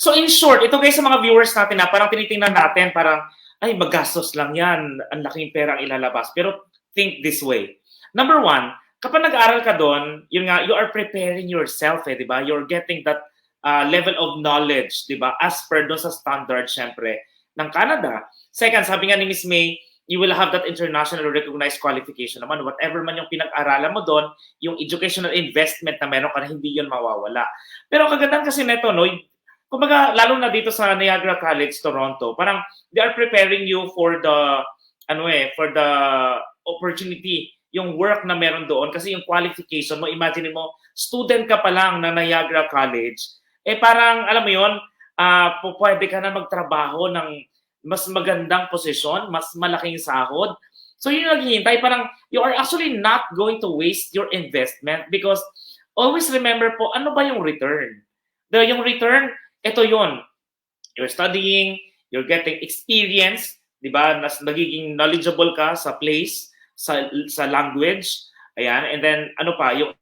So, in short, ito guys sa mga viewers natin na parang tinitingnan natin, parang, ay, magastos lang yan. Ang laking pera ang ilalabas. Pero, think this way. Number one, kapag nag-aaral ka doon, yun nga, you are preparing yourself, di ba? You're getting that level of knowledge, di ba? As per doon sa standard, syempre, ng Canada. Second, sabi nga ni Miss May, you will have that international recognized qualification naman. Whatever man yung pinag-aralan mo doon, yung educational investment na meron ka na hindi yun mawawala. Pero kagandang kasi neto, no? Kumbaga, lalo na dito sa Niagara College, Toronto, parang they are preparing you for the, for the opportunity, yung work na meron doon kasi yung qualification mo, imagine mo, student ka pa lang na Niagara College, parang, alam mo yun, pwede ka na magtrabaho ng mas magandang posisyon, mas malaking sahod. So yun yung naghihintay, parang you are actually not going to waste your investment because always remember po, ano ba yung return? Yung return, ito yun. You're studying, you're getting experience, di ba? Nagiging knowledgeable ka sa place, sa language, ayan, and then ano pa, yung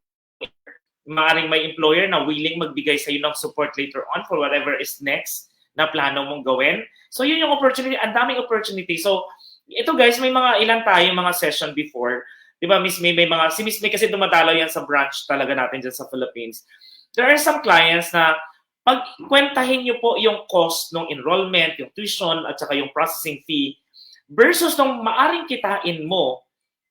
maaaring may employer na willing magbigay sa iyo ng support later on for whatever is next na plano mong gawin. So yun yung opportunity, ang daming opportunity. So ito guys, may mga ilan tayo mga session before, di ba Miss May, si Miss May kasi dumadalaw yan sa branch talaga natin dyan sa Philippines. There are some clients na pagkwentahin nyo po yung cost ng enrollment, yung tuition, at saka yung processing fee versus nung maaring kitain mo.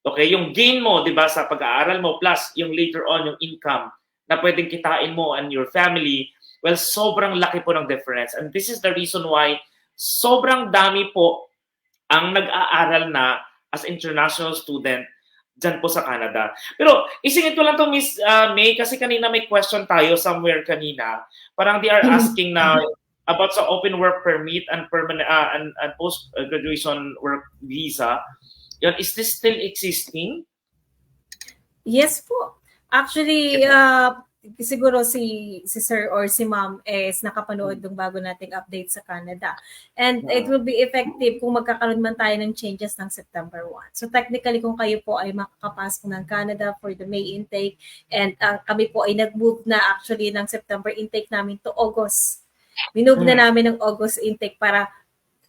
Okay, yung gain mo, 'di ba, sa pag-aaral mo plus yung later on yung income na pwedeng kitain mo and your family, well, sobrang laki po ng difference. And this is the reason why sobrang dami po ang nag-aaral na as international student dyan po sa Canada. Pero isingit ko lang to Miss May kasi kanina may question tayo somewhere kanina. Parang they are asking na about sa open work permit and permanent and post graduation work visa. Yun, is this still existing? Yes po. Actually, siguro si sir or si ma'am is nakapanood ng bago nating update sa Canada. And it will be effective kung magkakaroon man tayo ng changes ng September 1. So technically, kung kayo po ay makakapasok ng Canada for the May intake and kami po ay nag-move na actually ng September intake namin to August. Minove na namin ng August intake para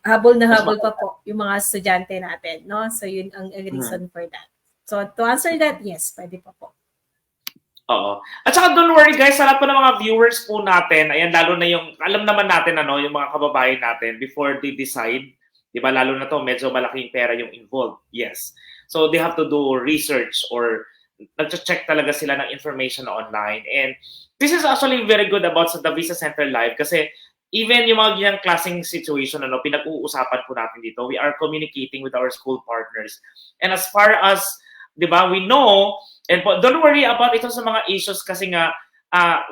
habol na habol pa po yung mga estudyante natin, no? So yun ang reason for that. So to answer that, yes, pwede pa po. Oo. At saka don't worry guys, sa lahat po ng mga viewers po natin, ayan, lalo na yung, alam naman natin, yung mga kababayan natin, before they decide, di ba, lalo na to, medyo malaking pera yung involved. Yes. So they have to do research or nag-check talaga sila ng information online. And this is actually very good about sa the Visa Center Live kasi even yung mga ganyang klaseng situation, pinag-uusapan po natin dito, we are communicating with our school partners. And as far as, di ba, we know, and don't worry about ito sa mga issues kasi nga,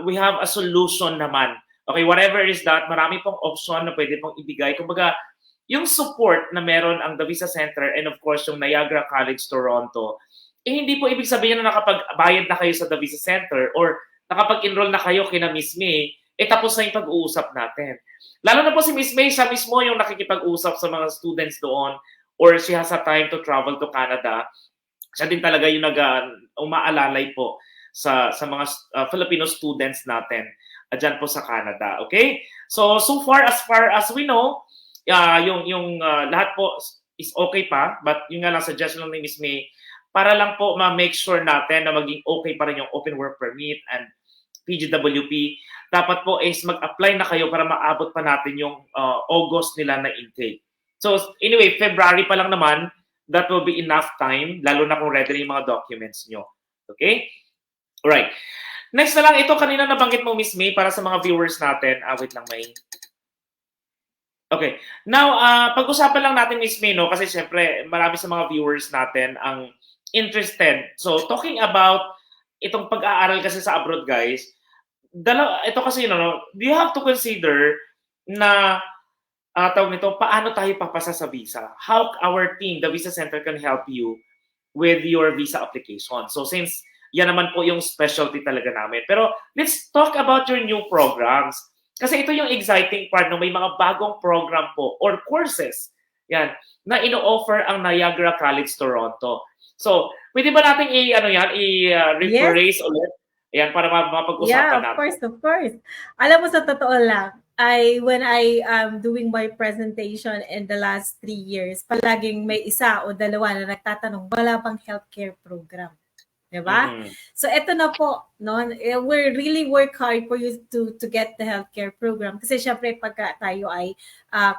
we have a solution naman Okay, whatever is that, marami pong option na pwede pong ibigay. Kumbaga, yung support na meron ang The Visa Center and of course yung Niagara College Toronto, hindi po ibig sabihin na nakapagbayad na kayo sa The Visa Center or nakapag-enroll na kayo kina Miss May, tapos na yung pag-uusap natin. Lalo na po si Miss May, siya mismo yung nakikipag-usap sa mga students doon or she has a time to travel to Canada. Siya din talaga yung umaalalay po sa mga Filipino students natin dyan po sa Canada. Okay? So far as we know, yung lahat po is okay pa, but yung nga lang suggestion lang ni Miss May, para lang po ma-make sure natin na maging okay pa rin yung open work permit and PGWP, dapat po is mag-apply na kayo para maabot pa natin yung August nila na intake. So anyway, February pa lang naman, that will be enough time, lalo na kung ready yung mga documents nyo. Okay? Alright. Next na lang, ito kanina nabanggit mo, Miss May, para sa mga viewers natin. Wait lang, May. Okay. Now, pag-usapan lang natin, Miss May, no? Kasi syempre, marami sa mga viewers natin ang interested. So, talking about itong pag-aaral kasi sa abroad, guys, ito kasi, do you have to consider na tawag nito, paano tayo papasa sa visa? How our team, the Visa Center, can help you with your visa application. So since yan naman po yung specialty talaga namin. Pero let's talk about your new programs. Kasi ito yung exciting part, no? May mga bagong program po or courses yan, na ino-offer ang Niagara College Toronto. So, pwede ba natin i-rephrase ulit? Ayan, para mapag-usapan natin. Of course. Alam mo, sa totoo lang, when I am doing my presentation in the last 3 years, palaging may isa o dalawa na nagtatanong, wala bang healthcare program? Diba? Mm-hmm. So, eto na po, no? We really work hard for you to get the healthcare program. Kasi syempre, pagka tayo ay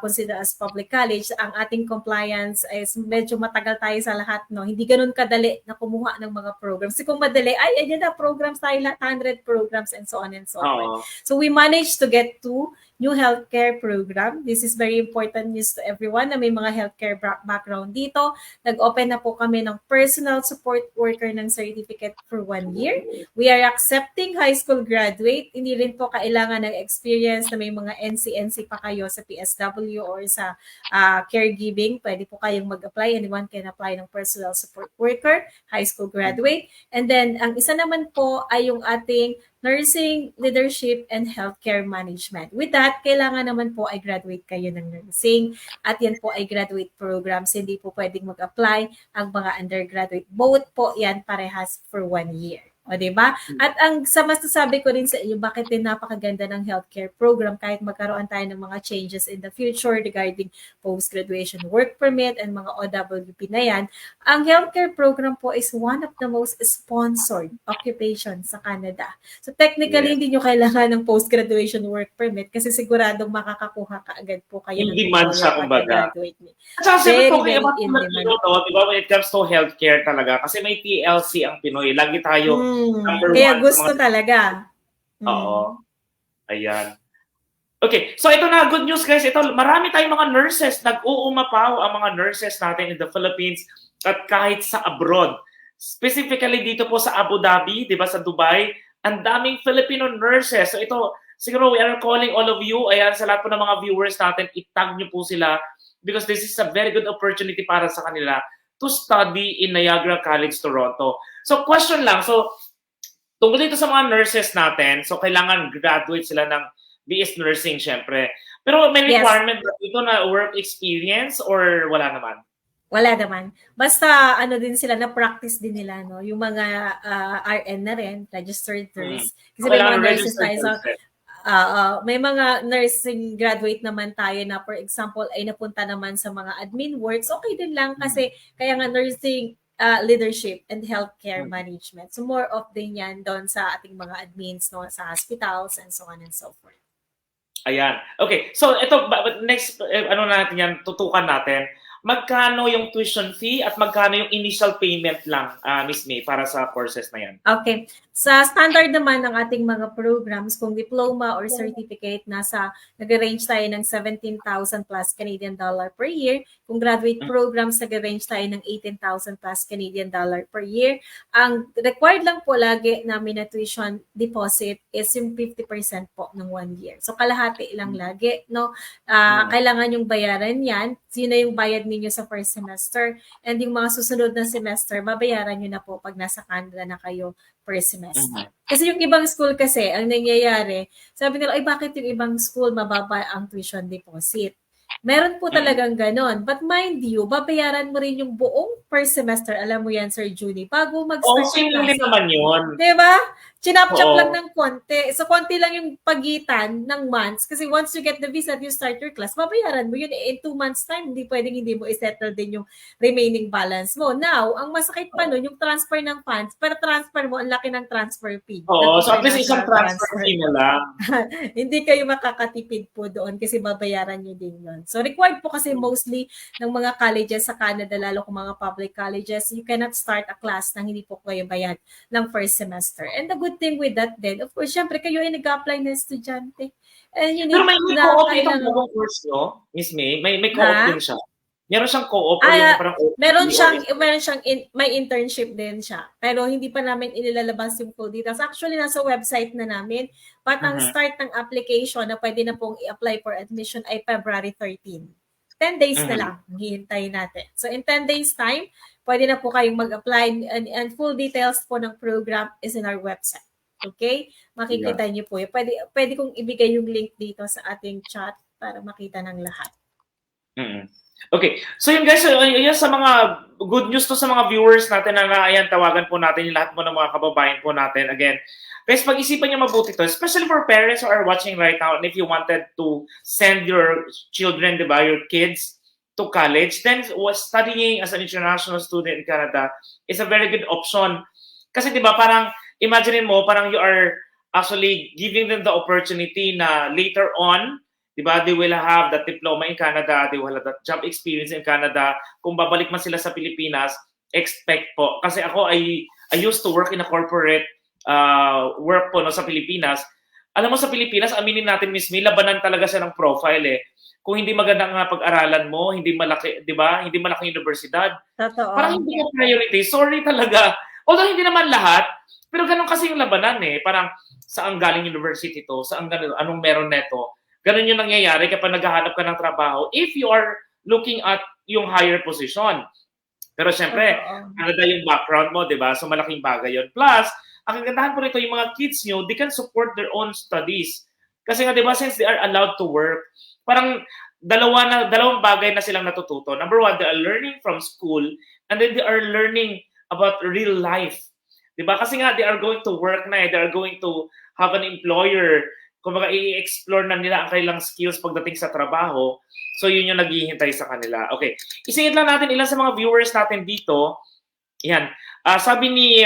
consider as public college, ang ating compliance is medyo matagal tayo sa lahat, no? Hindi ganun kadali na kumuha ng mga programs. Kasi kung madali, ayan na, programs tayo, 100 programs and so on and so on. So, we managed to get 2 new healthcare program. This is very important news to everyone na may mga healthcare background dito. Nag-open na po kami ng personal support worker ng certificate for 1 year. We are accepting high school graduate. Hindi rin po kailangan ng experience na may mga NC pa kayo sa PSW or sa caregiving. Pwede po kayong mag-apply. Anyone can apply ng personal support worker, high school graduate. And then, ang isa naman po ay yung ating nursing, leadership, and healthcare management. With that, kailangan naman po ay graduate kayo ng nursing at yan po ay graduate programs. Hindi po pwedeng mag-apply ang mga undergraduate. Both po yan parehas for 1 year. O, diba? At ang sa masasabi ko rin sa inyo, bakit din napakaganda ng healthcare program kahit magkaroon tayo ng mga changes in the future regarding post-graduation work permit and mga OWP na yan, ang healthcare program po is one of the most sponsored occupations sa Canada. So technically, hindi nyo kailangan ng post-graduation work permit kasi siguradong makakakuha ka agad po kayo ng demand siya, kumbaga. At sabi po kayo about diba, when it comes to healthcare talaga, kasi may TLC ang Pinoy. Lagi tayo kaya gusto talaga. Oo. Ayan. Okay, so ito na, good news guys. Ito, marami tayong mga nurses. Nag-uumapaw ang mga nurses natin in the Philippines at kahit sa abroad. Specifically dito po sa Abu Dhabi, di ba, sa Dubai, ang daming Filipino nurses. So ito, siguro we are calling all of you, ayan, sa lahat po ng mga viewers natin, itag nyo po sila because this is a very good opportunity para sa kanila to study in Niagara College, Toronto. So, question lang. So, tungkol dito sa mga nurses natin, so kailangan graduate sila ng BS Nursing, syempre. Pero may requirement dito na work experience or wala naman? Wala naman. Basta ano din sila, na-practice din nila, no? Yung mga RN na rin, registered nurse. Kasi may mga nurses tayo sa... may mga nursing graduate naman tayo na, for example, ay napunta naman sa mga admin works. Okay din lang kasi kaya nga nursing leadership and healthcare management. So more of din yan doon sa ating mga admins, no, sa hospitals and so on and so forth. Ayan. Okay. So ito, next, natin yan, tutukan natin. magkano yung tuition fee at magkano yung initial payment lang, Miss May, para sa courses na yan? Okay. Sa standard naman ng ating mga programs, kung diploma or certificate, nag-range tayo ng 17,000 plus Canadian dollar per year. Kung graduate programs, nag-range tayo ng 18,000 plus Canadian dollar per year. Ang required lang po lagi namin na tuition deposit is yung 50% po ng 1 year. So kalahati lang lagi, no? Kailangan yung bayaran yan. Yun na yung bayad ninyo sa first semester. And yung mga susunod na semester, babayaran nyo na po pag nasa Canada na kayo per semester. Kasi yung ibang school kasi, ang nangyayari, sabi nila, ay bakit yung ibang school mababa ang tuition deposit? Meron po talagang ganon. But mind you, babayaran mo rin yung buong per semester. Alam mo yan, Sir Judy, bago mag-start. Same din naman yun. Diba? Chinap-chap lang ng konti. So, konti lang yung pagitan ng months. Kasi once you get the visa at you start your class, babayaran mo yun. In 2 months time, hindi pwedeng hindi mo isettle din yung remaining balance mo. Now, ang masakit pa nun, yung transfer ng funds, para transfer mo, ang laki ng transfer fee. So at least isang transfer fee na lang. Hindi kayo makakatipid po doon kasi babayaran nyo din yun. So, required po kasi mostly ng mga colleges sa Canada, lalo kung mga public colleges, you cannot start a class nang hindi po kayo bayad ng first semester. And the good thing with that then, of course, syempre kayo ay nag-apply na estudyante. And you need pero may co-op itong bagong course, no? Miss May, may co-op din siya. Meron siyang co-op o yung parang may internship din siya. Pero hindi pa namin inilalabas yung full details. Actually, nasa website na namin. But ang start ng application na pwede na pong i-apply for admission ay February 13. 10 days na lang hihintayin natin. So in 10 days time, pwede na po kayong mag-apply and full details po ng program is in our website. Okay? Makikita niyo po. Pwede kong ibigay yung link dito sa ating chat para makita ng lahat. Okay. So yun guys, yun sa mga good news to sa mga viewers natin na ayan, tawagan po natin yung lahat mo ng mga kababayan po natin. Again, guys, pag-isipan niyo mabuti to, especially for parents who are watching right now, and if you wanted to send your children, di ba, your kids to college, then studying as an international student in Canada is a very good option. Kasi di ba, parang imagine mo, parang you are actually giving them the opportunity na later on, di ba, they will have that diploma in Canada, they will have that job experience in Canada. Kung babalik man sila sa Pilipinas, expect po. Kasi ako, I used to work in a corporate work po no, sa Pilipinas. Alam mo sa Pilipinas, aminin natin, Miss May, labanan talaga siya ng profile eh. Kung hindi maganda nga pag-aralan mo, hindi malaki, 'di ba? Hindi malaki universidad. Totoo. Parang hindi ka priority. Sorry talaga. Although hindi naman lahat, pero ganun kasi yung labanan eh. Parang saan galing university to, saan ganun, anong meron neto. Ganun yung nangyayari kapag naghahanap ka ng trabaho if you are looking at yung higher position. Pero syempre, Canada yung background mo, 'di ba? So malaking bagay 'yon. Plus, ang kagandahan po nito, yung mga kids nyo, they can support their own studies. Kasi nga, di ba, since they are allowed to work, parang dalawang bagay na silang natututo. Number one, they are learning from school, and then they are learning about real life. Di ba? Kasi nga, they are going to work na, they are going to have an employer. Kumbaga, i-explore na nila ang kanilang skills pagdating sa trabaho. So, yun yung naghihintay sa kanila. Okay. Isingit lang natin ilan sa mga viewers natin dito. Yan. Sabi ni,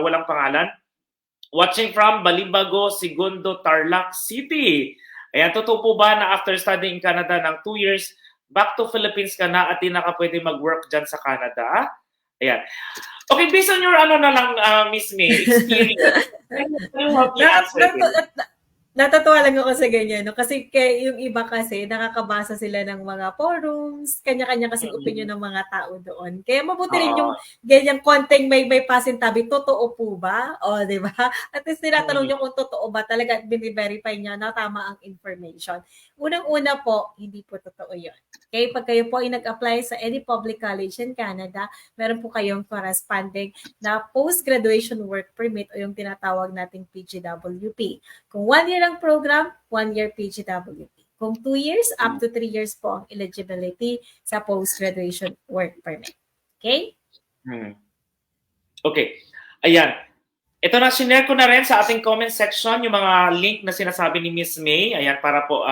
walang pangalan. Watching from Balibago, Segundo, Tarlac City. Ayan, totoo po ba na after studying in Canada ng 2 years, back to Philippines ka na at di na ka pwede mag-work dyan sa Canada? Ayan. Okay, based on your Miss May, experience, Natatawa lang ako sa ganyan, no? Kasi yung iba kasi, nakakabasa sila ng mga forums, kanya-kanya kasi opinion ng mga tao doon. Kaya mabuti rin yung ganyang konting may pasintabi, totoo po ba? O, di ba? At least tinatanong nyo kung totoo ba talaga at bini-verify niya na tama ang information. Unang-una po, hindi po totoo yun. Okay? Pag kayo po ay nag-apply sa any public college in Canada, meron po kayong corresponding na post-graduation work permit o yung tinatawag nating PGWP. Kung 1 year ang program, 1 year PGWP. Kung 2 years, up to 3 years po ang eligibility sa post-graduation work permit. Okay? Okay. Ayan. Ito na, sinare ko na rin sa ating comment section yung mga link na sinasabi ni Miss May. Ayan, para po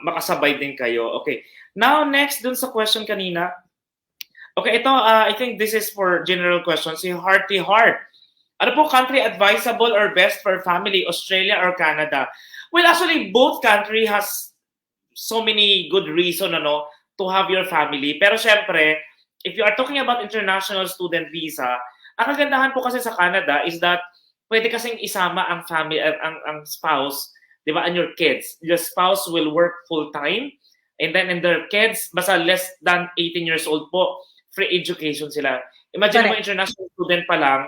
makasabay din kayo. Okay. Now, next dun sa question kanina. Okay, ito, I think this is for general questions. Si Hearty Heart. Ano po country advisable or best for family, Australia or Canada? Well, actually, both country has so many good reason to have your family. Pero syempre, if you are talking about international student visa, ang kagandahan po kasi sa Canada is that pwede kasing isama ang family, ang spouse, di ba, and your kids. Your spouse will work full-time, and then and their kids, basta less than 18 years old po, free education sila. Imagine mo, international student pa lang,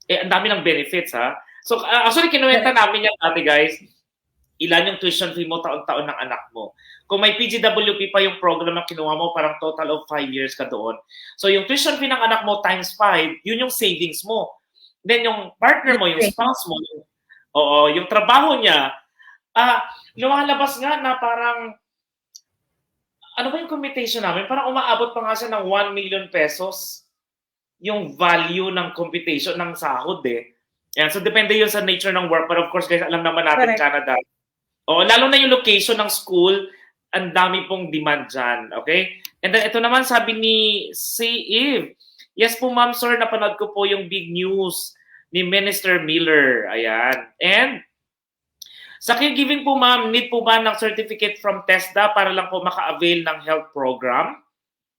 ang dami ng benefits, ha? So, actually, kinuwenta namin yan dati, guys. Ilan yung tuition fee mo taon-taon ng anak mo. Kung may PGWP pa yung program na kinuha mo, parang total of 5 years ka doon. So, yung tuition fee ng anak mo times 5, yun yung savings mo. Then, yung partner mo, yung spouse mo, yung trabaho niya, lumalabas nga na parang, ano ba yung computation namin? Parang umaabot pa nga siya ng 1 million pesos yung value ng computation ng sahod Yan. So, depende yun sa nature ng work. But of course, guys, alam naman natin Canada. Lalo na yung location ng school, ang dami pong demand dyan. Okay? And then, ito naman, sabi ni si Eve. Yes po, ma'am, sir, napanood ko po yung big news ni Minister Miller. Ayan. And, sa caregiving po, ma'am, need po ba ng certificate from TESDA para lang po maka-avail ng health program?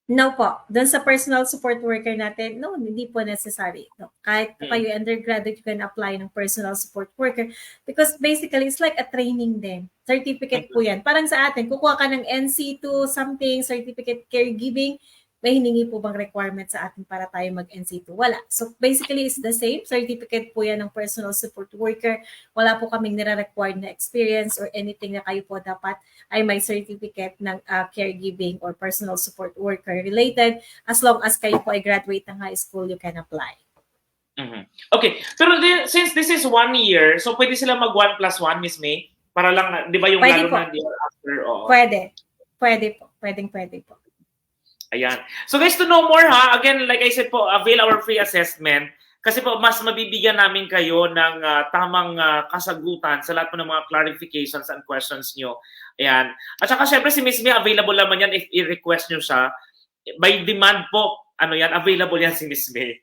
No po. Doon sa personal support worker natin, no, hindi po necessary. No. Kahit kayo undergraduate, you can apply ng personal support worker because basically, it's like a training din. Certificate po yan. Parang sa atin, kukuha ka ng NC2 something, certificate caregiving, may hiningi po bang requirement sa atin para tayo mag-NC2? Wala. So basically, it's the same. Certificate po yan ng personal support worker. Wala po kaming nire-required na experience or anything na kayo po dapat ay may certificate ng caregiving or personal support worker related. As long as kayo po ay graduate ng high school, you can apply. Okay. Pero since this is 1 year, so pwede sila mag 1+1, Miss May? Para lang, di ba yung pwede lalo po. na after? Pwede po. Pwede po. Ayan. So guys, to know more ha, again, like I said po, avail our free assessment kasi po mas mabibigyan namin kayo ng tamang kasagutan sa lahat po ng mga clarifications and questions nyo. Ayan. At saka syempre si Miss May, available naman yan if i-request nyo siya. By demand po, available yan si Miss May.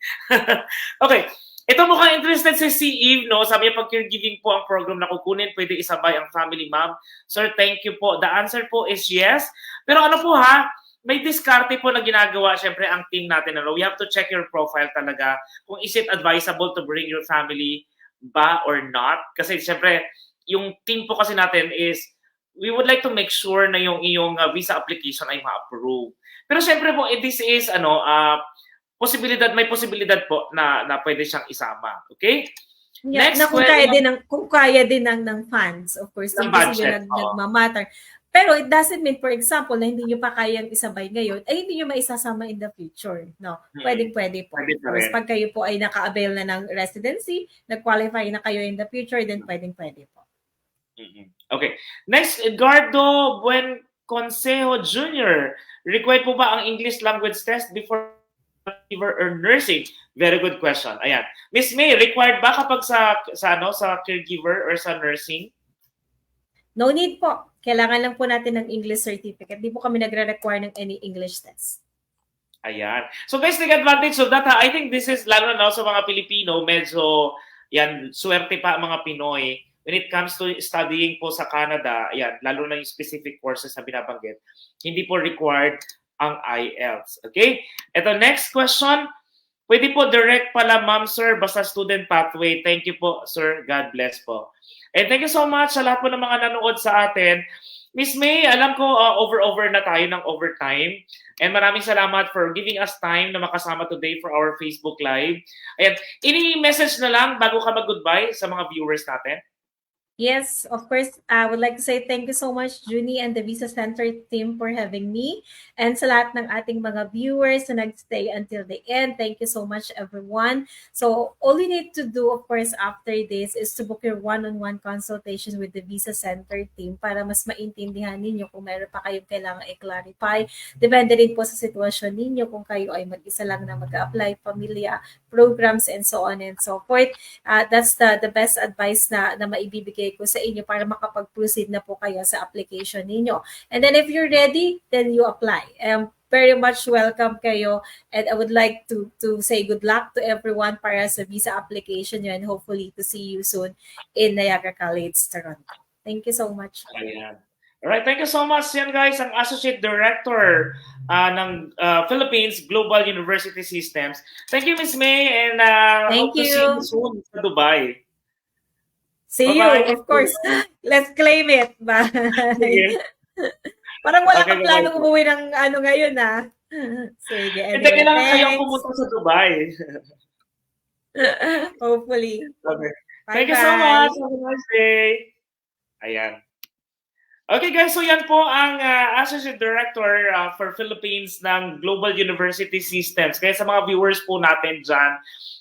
Okay. Ito mukhang interested si Eve, no? Sabi niya, pag caregiving po ang program na kukunin, pwede isabay ang family, ma'am. Sir, thank you po. The answer po is yes. Pero ano po ha, may diskarte po na ginagawa syempre ang team natin. We have to check your profile talaga kung is it advisable to bring your family ba or not. Kasi syempre, yung team po kasi natin is we would like to make sure na yung iyong visa application ay ma-approve. Pero syempre po, this is may posibilidad po na pwede siyang isama. Okay? Yeah, Next, kung kaya din ng funds, of course, ng kasi budget, nagmamatter. Pero it doesn't mean, for example, na hindi nyo pa kayang isabay ngayon, ay hindi nyo maisasama in the future. No, pwede po. Pwede pag kayo po ay naka-avail na ng residency, nag-qualify na kayo in the future, then pwede po. Okay. Next, Edgardo Buenconsejo Jr. Required po ba ang English language test before caregiver or nursing? Very good question. Ayan. Miss May, required ba kapag sa caregiver or sa nursing? No need po. Kailangan lang po natin ng English certificate. Di po kami nagre-require ng any English test. Ayan. So guys, take advantage of that. I think this is, lalo na sa mga Pilipino, medyo, swerte pa ang mga Pinoy. When it comes to studying po sa Canada, lalo na yung specific courses na binabanggit, hindi po required ang IELTS. Okay? Ito, next question. Pwede po direct pala, ma'am, sir, basta student pathway. Thank you po, sir. God bless po. And thank you so much sa lahat po ng mga nanood sa atin. Miss May, alam ko over na tayo ng overtime. And maraming salamat for giving us time na makasama today for our Facebook Live. Ayan, any message na lang bago ka mag-goodbye sa mga viewers natin? Yes, of course. I would like to say thank you so much, Junie and the Visa Center team for having me. And sa lahat ng ating mga viewers na nag-stay until the end, thank you so much, everyone. So all you need to do, of course, after this is to book your one-on-one consultation with the Visa Center team para mas maintindihan ninyo kung meron pa kayong kailangan i-clarify. Depende rin po sa sitwasyon ninyo kung kayo ay mag-isa lang na mag-apply, pamilya, programs, and so on and so forth. That's the best advice na maibibigay ko sa inyo para makapag-proceed na po kayo sa application ninyo. And then if you're ready, then you apply. Very much welcome kayo, and I would like to say good luck to everyone para sa visa application nyo, and hopefully to see you soon in Niagara College, Toronto. Thank you so much. Ayan. Alright, thank you so much. Yan guys, ang Associate Director ng Philippines Global University Systems. Thank you, Miss May, and Thank hope to see you you. soon sa Dubai. See Bye-bye. you, of course. Let's claim it. Bye. Sige. Parang wala Okay, kang planong umuwi ng ano ngayon, ah. Sige, Hindi, anyway, kailangan kayong thanks. pumunta sa Dubai. Hopefully. Okay. Bye-bye. Thank you so much. Have a nice day. Ayan. Okay guys, so yan po ang Associate Director for Philippines ng Global University Systems. Kaya sa mga viewers po natin dyan,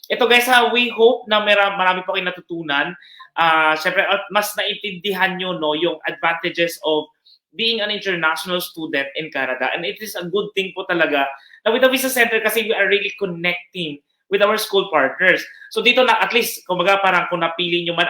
ito guys, we hope na marami po kayong natutunan. Siyempre, mas naintindihan nyo no, yung advantages of being an international student in Canada. And it is a good thing po talaga na with the Visa Center kasi we are really connecting with our school partners. So dito na at least, kumbaga parang kung napili nyo man